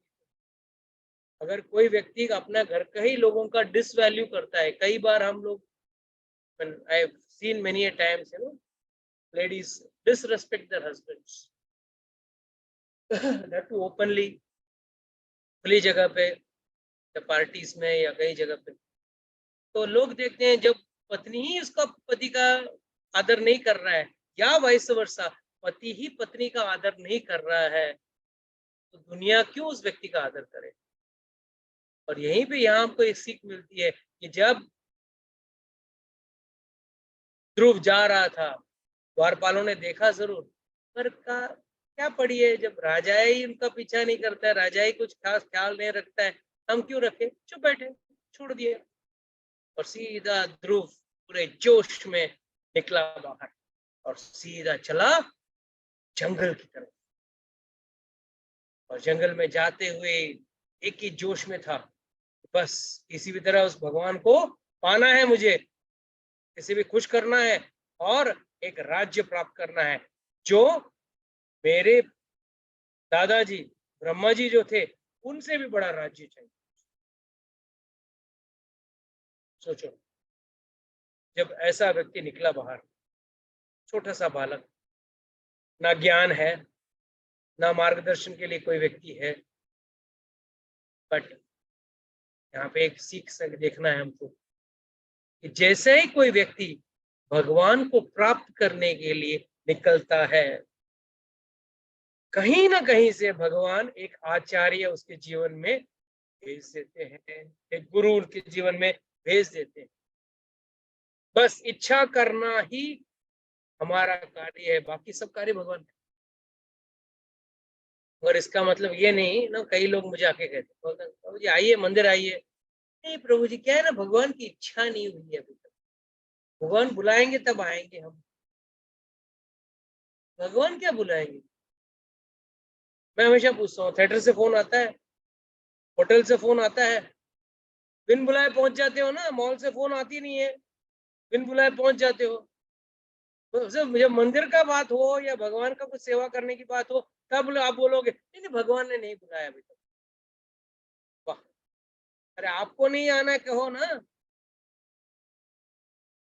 अगर कोई व्यक्ति अपना घर का ही लोगों का डिसवैल्यू करता है, कई बार हम लोग, I have seen many a times, ladies disrespect their husbands, that too openly, खुली जगह पे, पार्टीज में या कई जगह पे। तो लोग देखते हैं जब पत्नी ही उसका पति का आदर नहीं कर रहा है, या वाइस वर्सा, पति ही पत्नी का आदर नहीं कर रहा है, तो दुनिया क्यों उस व्यक्ति का आदर करे। और यहीं पे यहाँ हमको एक सीख मिलती है कि जब ध्रुव जा रहा था, द्वारपालों ने देखा जरूर, पर का क्या पढ़िए, जब राजा ही उनका पीछा नहीं करता है, राजा ही कुछ खास ख्याल नहीं रखता है, हम क्यों रखे, चुप बैठे, छोड़ दिया। और सीधा ध्रुव पूरे जोश में निकला बाहर और सीधा चला जंगल की तरफ। और जंगल में जाते हुए एक ही जोश में था, बस किसी भी तरह उस भगवान को पाना है, मुझे किसी भी खुश करना है और एक राज्य प्राप्त करना है, जो मेरे दादाजी ब्रह्मा जी जो थे उनसे भी बड़ा राज्य चाहिए। सोचो, जब ऐसा व्यक्ति निकला बाहर, छोटा सा बालक, ना ज्ञान है, ना मार्गदर्शन के लिए कोई व्यक्ति है, बट यहाँ पे एक सीख देखना है हमको कि जैसे ही कोई व्यक्ति भगवान को प्राप्त करने के लिए निकलता है, कहीं ना कहीं से भगवान एक आचार्य उसके जीवन में भेज देते हैं, एक गुरु उनके जीवन में भेज देते हैं। बस इच्छा करना ही हमारा कार्य है, बाकी सब कार्य भगवान। और इसका मतलब ये नहीं ना, कई लोग मुझे आके कहते प्रभु जी आइए मंदिर आइए, नहीं प्रभु जी क्या है ना, भगवान की इच्छा नहीं हुई है अभी तक, भगवान बुलाएंगे तब आएंगे हम, भगवान क्या बुलाएंगे। मैं हमेशा पूछता हूँ, थिएटर से फोन आता है, होटल से फोन आता है, बिन बुलाए पहुंच जाते हो ना, मॉल से फोन आती नहीं है, बिन बुलाए पहुंच जाते हो। तो जब मंदिर का बात हो या भगवान का कुछ सेवा करने की बात हो, तब आप बोलोगे नहीं भगवान ने नहीं बुलाया अभी तक। वाह, अरे आपको नहीं आना कहो ना,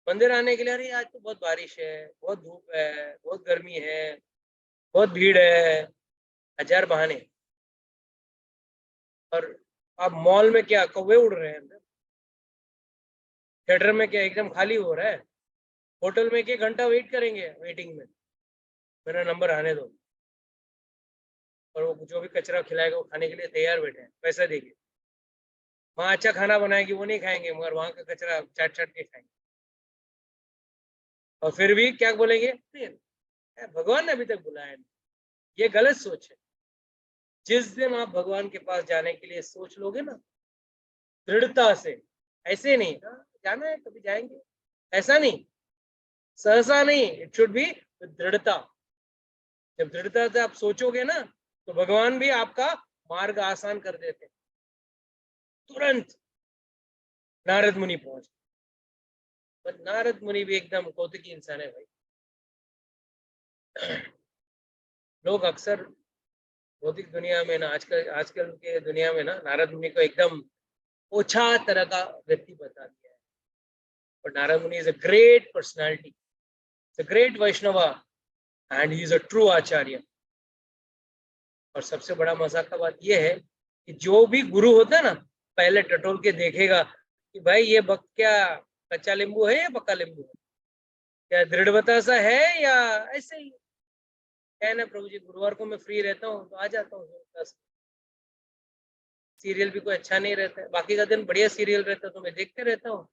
मंदिर आने के लिए अरे आज तो बहुत बारिश है, बहुत धूप है, बहुत गर्मी है, बहुत भीड़ है, हजार बहाने। और अब मॉल में क्या कौवे उड़ रहे हैं अंदर, थिएटर में क्या एकदम खाली हो रहा है, होटल में 1 घंटा वेट करेंगे, वेटिंग में मेरा नंबर आने दो, और वो जो भी कचरा खिलाएगा वो खाने के लिए तैयार बैठे हैं, पैसा देंगे। वहाँ अच्छा खाना बनाएगी वो नहीं खाएंगे, मगर वहाँ का कचरा चाट चाट के खाएंगे। और फिर भी क्या बोलेंगे, भगवान ने अभी तक बुलाया नहीं। ये गलत सोच है। जिस दिन आप भगवान के पास जाने के लिए सोच लोगे ना, दृढ़ता से, ऐसे नहीं जाना है कभी जाएंगे, ऐसा नहीं, सहसा नहीं, इट शुड बी दृढ़ता। जब दृढ़ता से आप सोचोगे ना, तो भगवान भी आपका मार्ग आसान कर देते हैं। तुरंत नारद मुनि पहुंच, पर नारद मुनि भी एकदम कौतुकी इंसान है भाई। लोग अक्सर भौतिक दुनिया में ना, आजकल के दुनिया में ना, नारद मुनि को एकदम ओछा तरह का व्यक्ति बता दिया है। But Narad Muni is a great personality, is a great Vaishnava and he is a true acharya. और सबसे बड़ा मजा का बात यह है कि जो भी गुरु होता है ना, पहले टटोल के देखेगा कि भाई ये क्या कच्चा नींबू है या पक्का नींबू है, क्या दृढ़ बतासा है या ऐसे ही। क्या है ना प्रभु जी, गुरुवार को मैं फ्री रहता हूँ तो आ जाता हूँ, सीरियल भी कोई अच्छा नहीं रहता है, बाकी का दिन बढ़िया सीरियल रहता है तो मैं देखते रहता हूँ।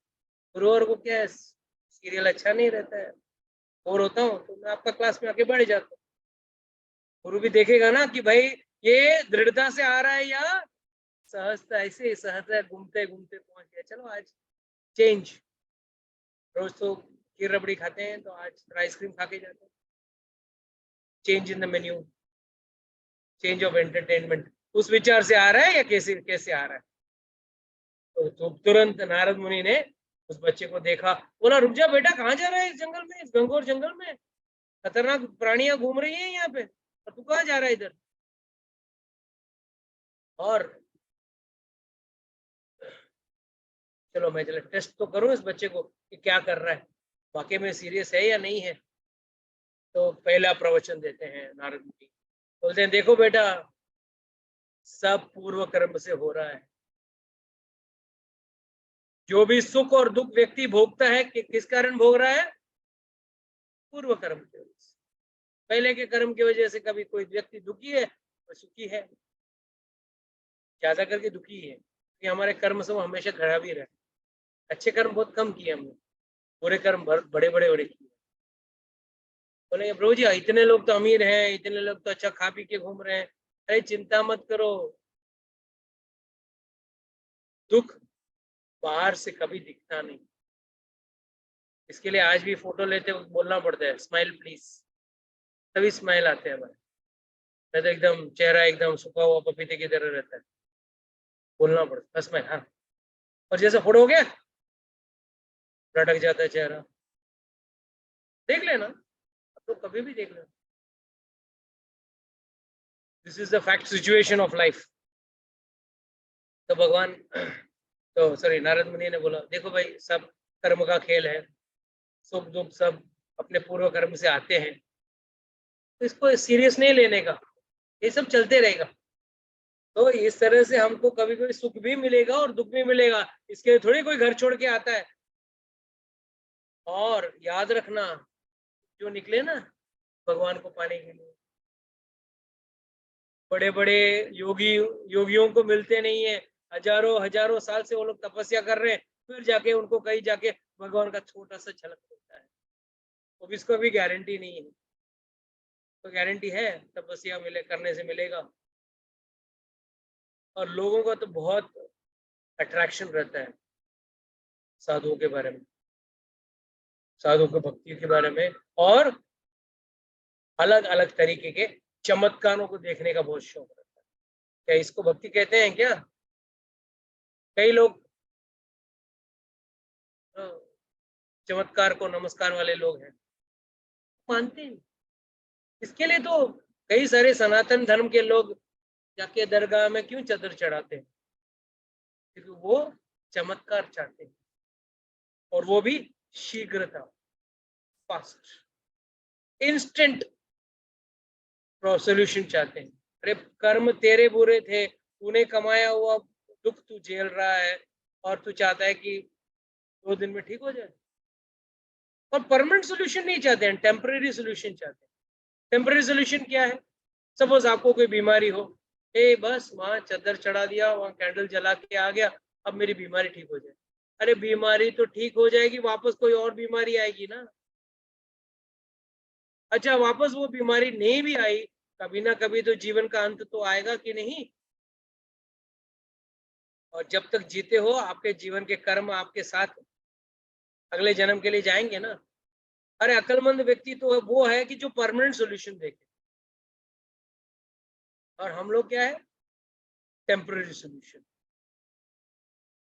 गुरुवार को क्या है, सीरियल अच्छा नहीं रहता है, बोर होता हूँ, तो मैं आपका क्लास में आके बैठ जाता हूँ। गुरु भी देखेगा ना कि भाई ये दृढ़ता से आ रहा है या सहजता, ऐसे सहजता घूमते घूमते पहुंच गया, चलो आज चेंज। रोज तो खीर रबड़ी खाते हैं, तो आज आइसक्रीम खा के जाते हैं। Change in the menu, change of entertainment, उस विचार से आ रहा है या कैसे कैसे आ रहा है। तो तुरंत नारद मुनि ने उस बच्चे को देखा, बोला रुक जा बेटा, कहाँ जा रहा है इस जंगल में, इस घंघोर जंगल में खतरनाक प्राणियां घूम रही हैं यहाँ पे, और तू कहाँ जा रहा है इधर। और चलो मैं चलो टेस्ट तो करूं इस बच्चे को कि क्या कर रहा है, वाकई में सीरियस है या नहीं है। तो पहला प्रवचन देते हैं नारद मुनि, बोलते हैं देखो बेटा, सब पूर्व कर्म से हो रहा है। जो भी सुख और दुख व्यक्ति भोगता है कि किस कारण भोग रहा है, पूर्व कर्म की वजह से। पहले के कर्म की वजह से कभी कोई व्यक्ति दुखी है और सुखी है, ज्यादा करके दुखी है, कि हमारे कर्म से वो हमेशा खराब ही रहे। अच्छे कर्म बहुत कम किए हमने, बुरे कर्म बड़े बड़े किए। बोले प्रभु जी इतने लोग तो अमीर हैं, इतने लोग तो अच्छा खा पी के घूम रहे हैं। अरे चिंता मत करो, दुख बाहर से कभी दिखता नहीं। इसके लिए आज भी फोटो लेते वक्त बोलना पड़ता है स्माइल प्लीज, तभी स्माइल आते हैं हमारे। नहीं तो एकदम चेहरा एकदम सूखा हुआ पपीते की तरह रहता है। बोलना पड़ता है स्माइल, हाँ। और जैसे फोटो हो गया लटक जाता है चेहरा। देख लेना, तो कभी भी देख लेना। This is the fact situation of life. तो भगवान तो सॉरी नारद मुनि ने बोला देखो भाई सब कर्म का खेल है, सुख दुख सब अपने पूर्व कर्म से आते हैं, तो इसको सीरियस नहीं लेने का, ये सब चलते रहेगा। तो इस तरह से हमको कभी कभी सुख भी मिलेगा और दुख भी मिलेगा, इसके लिए थोड़ी कोई घर छोड़ के आता है। और याद रखना जो निकले ना भगवान को पाने के लिए, बड़े बड़े योगियों को मिलते नहीं है, हजारों हजारों साल से वो लोग तपस्या कर रहे हैं, फिर जाके उनको कहीं जाके भगवान का छोटा सा झलक मिलता है। वो भी इसको भी गारंटी नहीं है। तो गारंटी है तपस्या मिले करने से मिलेगा। और लोगों का तो बहुत अट्रैक्शन रहता है साधुओं के बारे में, साधुओं के भक्ति के बारे में, और अलग अलग तरीके के चमत्कारों को देखने का बहुत शौक रहता है। क्या इसको भक्ति कहते हैं क्या? कई लोग चमत्कार को नमस्कार वाले लोग हैं, मानते हैं। इसके लिए तो कई सारे सनातन धर्म के लोग जाके दरगाह में क्यों चादर चढ़ाते हैं? क्योंकि वो चमत्कार चाहते हैं, और वो भी शीघ्रता, फास्ट, इंस्टेंट सॉल्यूशन चाहते हैं। अरे कर्म तेरे बुरे थे, तूने कमाया हुआ दुख तू झेल रहा है, और तू चाहता है कि 2 दिन में ठीक हो जाए। और परमानेंट सोल्यूशन नहीं चाहते हैं, टेम्पररी सोल्यूशन चाहते हैं। टेम्पररी सोल्यूशन क्या है? सपोज आपको कोई बीमारी हो, बस वहां चादर चढ़ा दिया, वहां कैंडल जला के आ गया, अब मेरी बीमारी ठीक हो जाए। अरे बीमारी तो ठीक हो जाएगी, वापस कोई और बीमारी आएगी ना। अच्छा वापस वो बीमारी नहीं भी आई, कभी ना कभी तो जीवन का अंत तो आएगा कि नहीं। और जब तक जीते हो आपके जीवन के कर्म आपके साथ अगले जन्म के लिए जाएंगे ना। अरे अक्लमंद व्यक्ति तो वो है कि जो परमानेंट सॉल्यूशन देखे, और हम लोग क्या है, टेम्पररी सॉल्यूशन।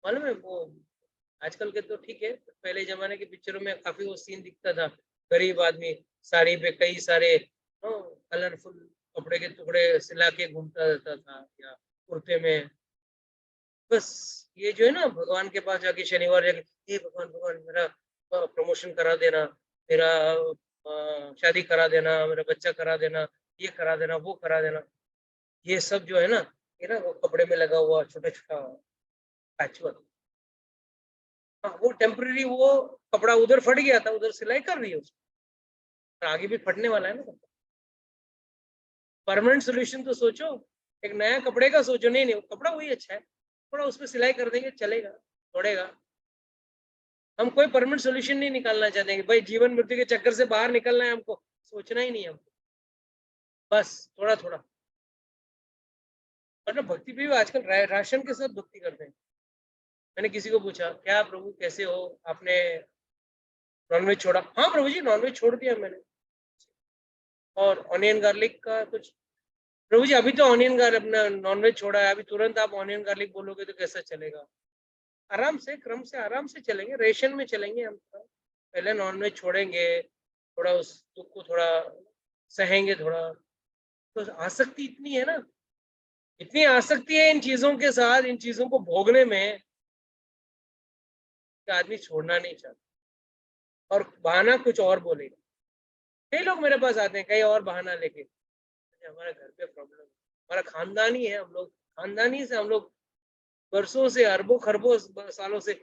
मालूम है वो आजकल के तो ठीक है, पहले जमाने के पिक्चरों में काफी वो सीन दिखता था, गरीब आदमी साड़ी पे कई सारे कलरफुल कपड़े के टुकड़े सिला के घूमता रहता था, या कुर्ते में। बस ये जो है ना भगवान के पास जाके शनिवार जाके, हे भगवान भगवान मेरा प्रमोशन करा देना, मेरा शादी करा देना, मेरा बच्चा करा देना, ये करा देना, वो करा देना। ये सब जो है ना, ये ना वो कपड़े में लगा हुआ छोटा छोटा पैचवर्क, वो टेम्पररी, वो कपड़ा उधर फट गया था, उधर सिलाई कर रही है उसको, आगे भी फटने वाला है ना। परमानेंट सोल्यूशन तो सोचो, एक नया कपड़े का सोचो। नहीं नहीं, कपड़ा वही अच्छा है, थोड़ा उसमें सिलाई कर देंगे, चलेगा, तोड़ेगा। हम कोई परमानेंट सोल्यूशन नहीं निकालना चाहते हैं भाई, जीवन मृत्यु के चक्कर से बाहर निकलना है हमको, सोचना ही नहीं है हमको, बस थोड़ा थोड़ा। और ना भक्ति भी आजकल राशन के साथ भक्ति करते हैं। मैंने किसी को पूछा, क्या प्रभु कैसे हो, आपने नॉनवेज छोड़ा? हाँ प्रभु जी नॉनवेज छोड़ दिया मैंने, और ऑनियन गार्लिक का कुछ। प्रभु जी अभी तो ऑनियन गार्लिक अपना नॉनवेज छोड़ा है, अभी तुरंत आप ऑनियन गार्लिक बोलोगे तो कैसा चलेगा? आराम से, क्रम से, आराम से चलेंगे, रेशन में चलेंगे हम। पहले नॉनवेज छोड़ेंगे, थोड़ा उस दुख को थोड़ा सहेंगे थोड़ा। तो आसक्ति इतनी है ना, इतनी आसक्ति है इन चीजों के साथ, इन चीजों को भोगने में, कि आदमी छोड़ना नहीं चाहता, और बहाना कुछ और बोलेगा। कई लोग मेरे पास आते हैं कई और बहाना लेके, हमारे घर पे प्रॉब्लम, हमारा खानदानी है, हम लोग खानदानी से, हम लोग वर्षों से, अरबों खरबों सालों से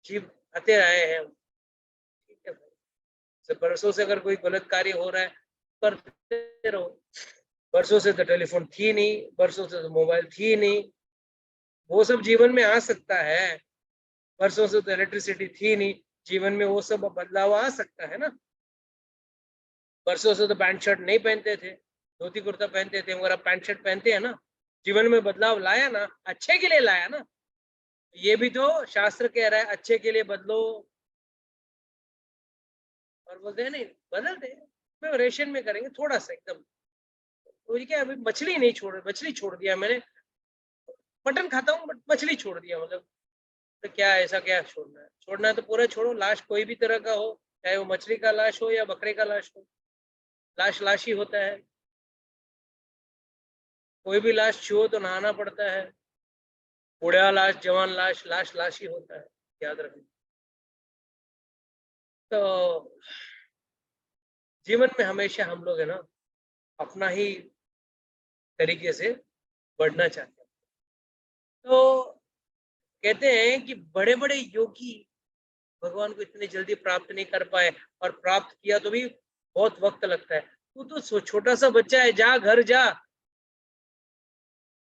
जीव आते रहे हैं। ठीक है भाई, बरसों से अगर कोई गलत कार्य हो रहा है करते रहो। बरसों से तो टेलीफोन थी नहीं, बरसों से तो मोबाइल थी नहीं, वो सब जीवन में आ सकता है। बरसों से तो इलेक्ट्रिसिटी थी नहीं, जीवन में वो सब बदलाव आ सकता है ना। बरसों से तो पैंट शर्ट नहीं पहनते थे, धोती कुर्ता पहनते थे, मगर अब पैंट शर्ट पहनते हैं ना। जीवन में बदलाव लाया ना, अच्छे के लिए लाया ना। ये भी तो शास्त्र कह रहा है अच्छे के लिए बदलो, और बोलते हैं नहीं बदलते हैं, रेशन में करेंगे थोड़ा सा एकदम। तो ये क्या, अभी मछली छोड़ दिया मैंने, मटन खाता हूँ बट मछली छोड़ दिया, मतलब तो क्या ऐसा क्या छोड़ना है? छोड़ना है तो पूरा छोड़ो, लाश कोई भी तरह का हो, चाहे वो मछली का लाश हो या बकरे का लाश हो, लाश ही होता है। कोई भी लाश छुओ तो नहाना पड़ता है, बूढ़ा लाश, जवान लाश, लाश ही होता है, याद रखना। तो जीवन में हमेशा हम लोग है ना अपना ही तरीके से बढ़ना चाहते हैं। तो कहते हैं कि बड़े बड़े योगी भगवान को इतनी जल्दी प्राप्त नहीं कर पाए, और प्राप्त किया तो भी बहुत वक्त लगता है। तू तो छोटा सा बच्चा है, जा घर जा,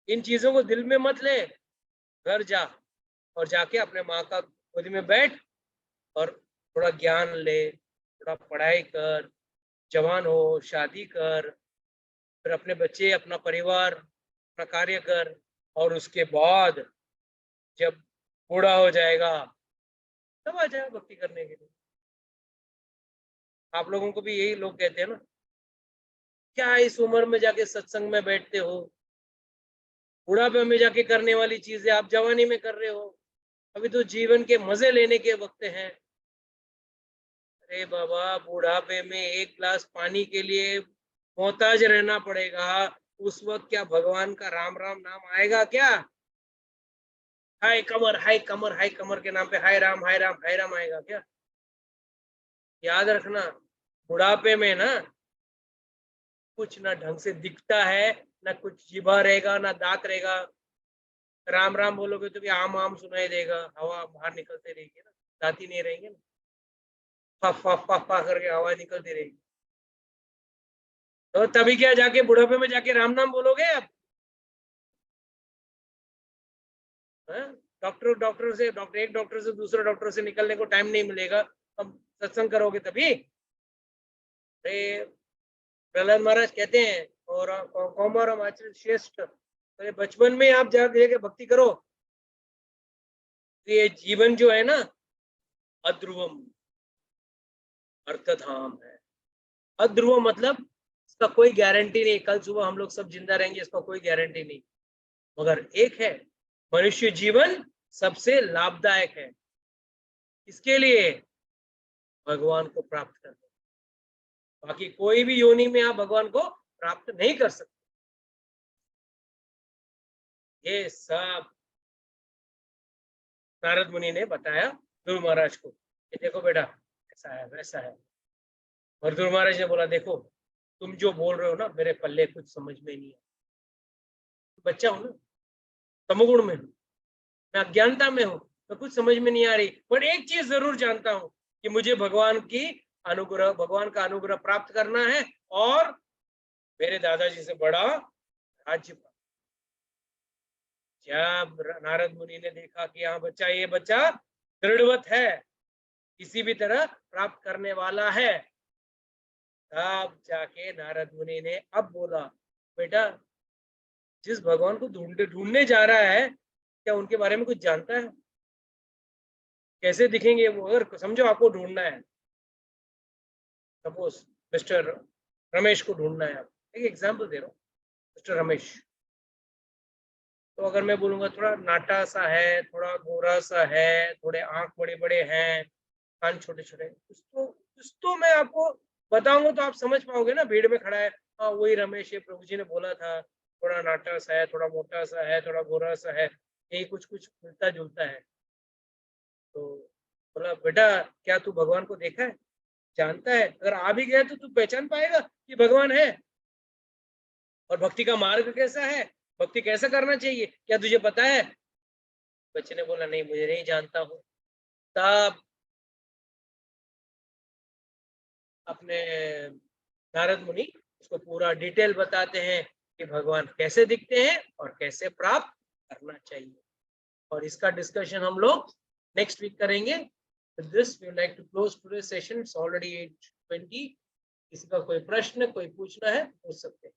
इन चीजों को दिल में मत ले, घर जा और जाके अपने माँ का गोद में बैठ और थोड़ा ज्ञान ले, थोड़ा पढ़ाई कर, जवान हो शादी कर, फिर अपने बच्चे, अपना परिवार, अपना कार्य कर, और उसके बाद जब बूढ़ा हो जाएगा तब आ जाए भक्ति करने के लिए। आप लोगों को भी यही लोग कहते हैं ना, क्या इस उम्र में जाके सत्संग में बैठते हो, बुढ़ापे में जाके करने वाली चीजें आप जवानी में कर रहे हो, अभी तो जीवन के मजे लेने के वक्त हैं। अरे बाबा, बुढ़ापे में एक गिलास पानी के लिए मोहताज रहना पड़ेगा, उस वक्त क्या भगवान का राम राम नाम आएगा क्या? हाय कमर हाय कमर हाय कमर के नाम पे हाय राम हाय राम हाय राम आएगा क्या? याद रखना, बुढ़ापे में ना कुछ ना ढंग से दिखता है, ना कुछ जीभा रहेगा, ना दांत रहेगा। राम राम बोलोगे तो भी आम आम सुनाई देगा, हवा बाहर निकलते रहेगी ना, दांत ही नहीं रहेंगे ना, फा करके आवाज निकलती रहेगी। तो तभी क्या जाके बुढ़ापे में जाके राम नाम बोलोगे आप? एक डॉक्टर से दूसरे डॉक्टर से निकलने को टाइम नहीं मिलेगा, अब सत्संग करोगे तभी। प्रहलाद महाराज कहते हैं, और कौमारम आचरण श्रेष्ठ, तो बचपन में आप जाके भक्ति करो। ये जीवन जो है ना अध्रुवम अर्थधाम है। अध्रुवम मतलब इसका कोई गारंटी नहीं, कल सुबह हम लोग सब जिंदा रहेंगे इसका कोई गारंटी नहीं, मगर एक है, मनुष्य जीवन सबसे लाभदायक है। इसके लिए भगवान को प्राप्त करना, बाकी कोई भी योनि में आप भगवान को प्राप्त नहीं कर सकते। ये सब नारद मुनि ने बताया ध्रुव महाराज को कि देखो बेटा ऐसा है वैसा है। और ध्रुव महाराज ने बोला देखो तुम जो बोल रहे हो ना मेरे पल्ले कुछ समझ में नहीं है, बच्चा हूं ना, तमोगुण में हूं, मैं अज्ञानता में हूं, तो कुछ समझ में नहीं आ रही, पर एक चीज जरूर जानता हूं कि मुझे भगवान का अनुग्रह प्राप्त करना है और मेरे दादाजी से बड़ा राज्य। जब नारद मुनि ने देखा कि हाँ बच्चा, ये बच्चा दृढ़वत है, किसी भी तरह प्राप्त करने वाला है, तब जाके नारद मुनि ने अब बोला बेटा जिस भगवान को ढूंढने जा रहा है क्या उनके बारे में कुछ जानता है? कैसे दिखेंगे वो? अगर समझो आपको ढूंढना है, सपोज मिस्टर रमेश को ढूंढना है, आप एक एग्जांपल दे रहा हूँ, मिस्टर रमेश, तो अगर मैं बोलूंगा थोड़ा नाटा सा है, थोड़ा गोरा सा है, थोड़े आंख बड़े बड़े हैं, कान छोटे छोटे, कुछ तो मैं आपको बताऊंगा तो आप समझ पाओगे ना, भीड़ में खड़ा है, हाँ वही रमेश है, प्रभु जी ने बोला था, थोड़ा नाटा सा है, थोड़ा मोटा सा है, थोड़ा गोरा सा है, यही कुछ मिलता जुलता है। तो बोला बेटा क्या तू भगवान को देखा है, जानता है? अगर आ भी गया तो तू पहचान पाएगा कि भगवान है? और भक्ति का मार्ग कैसा है, भक्ति कैसा करना चाहिए, क्या तुझे पता है? बच्चे ने बोला नहीं मुझे नहीं जानता हूँ। तब अपने नारद मुनि उसको पूरा डिटेल बताते हैं कि भगवान कैसे दिखते हैं और कैसे प्राप्त करना चाहिए, और इसका डिस्कशन हम लोग नेक्स्ट वीक करेंगे। With this, we would like to close today's session. It's already 8:20. किसी का कोई प्रश्न कोई पूछना है पूछ सकते हैं।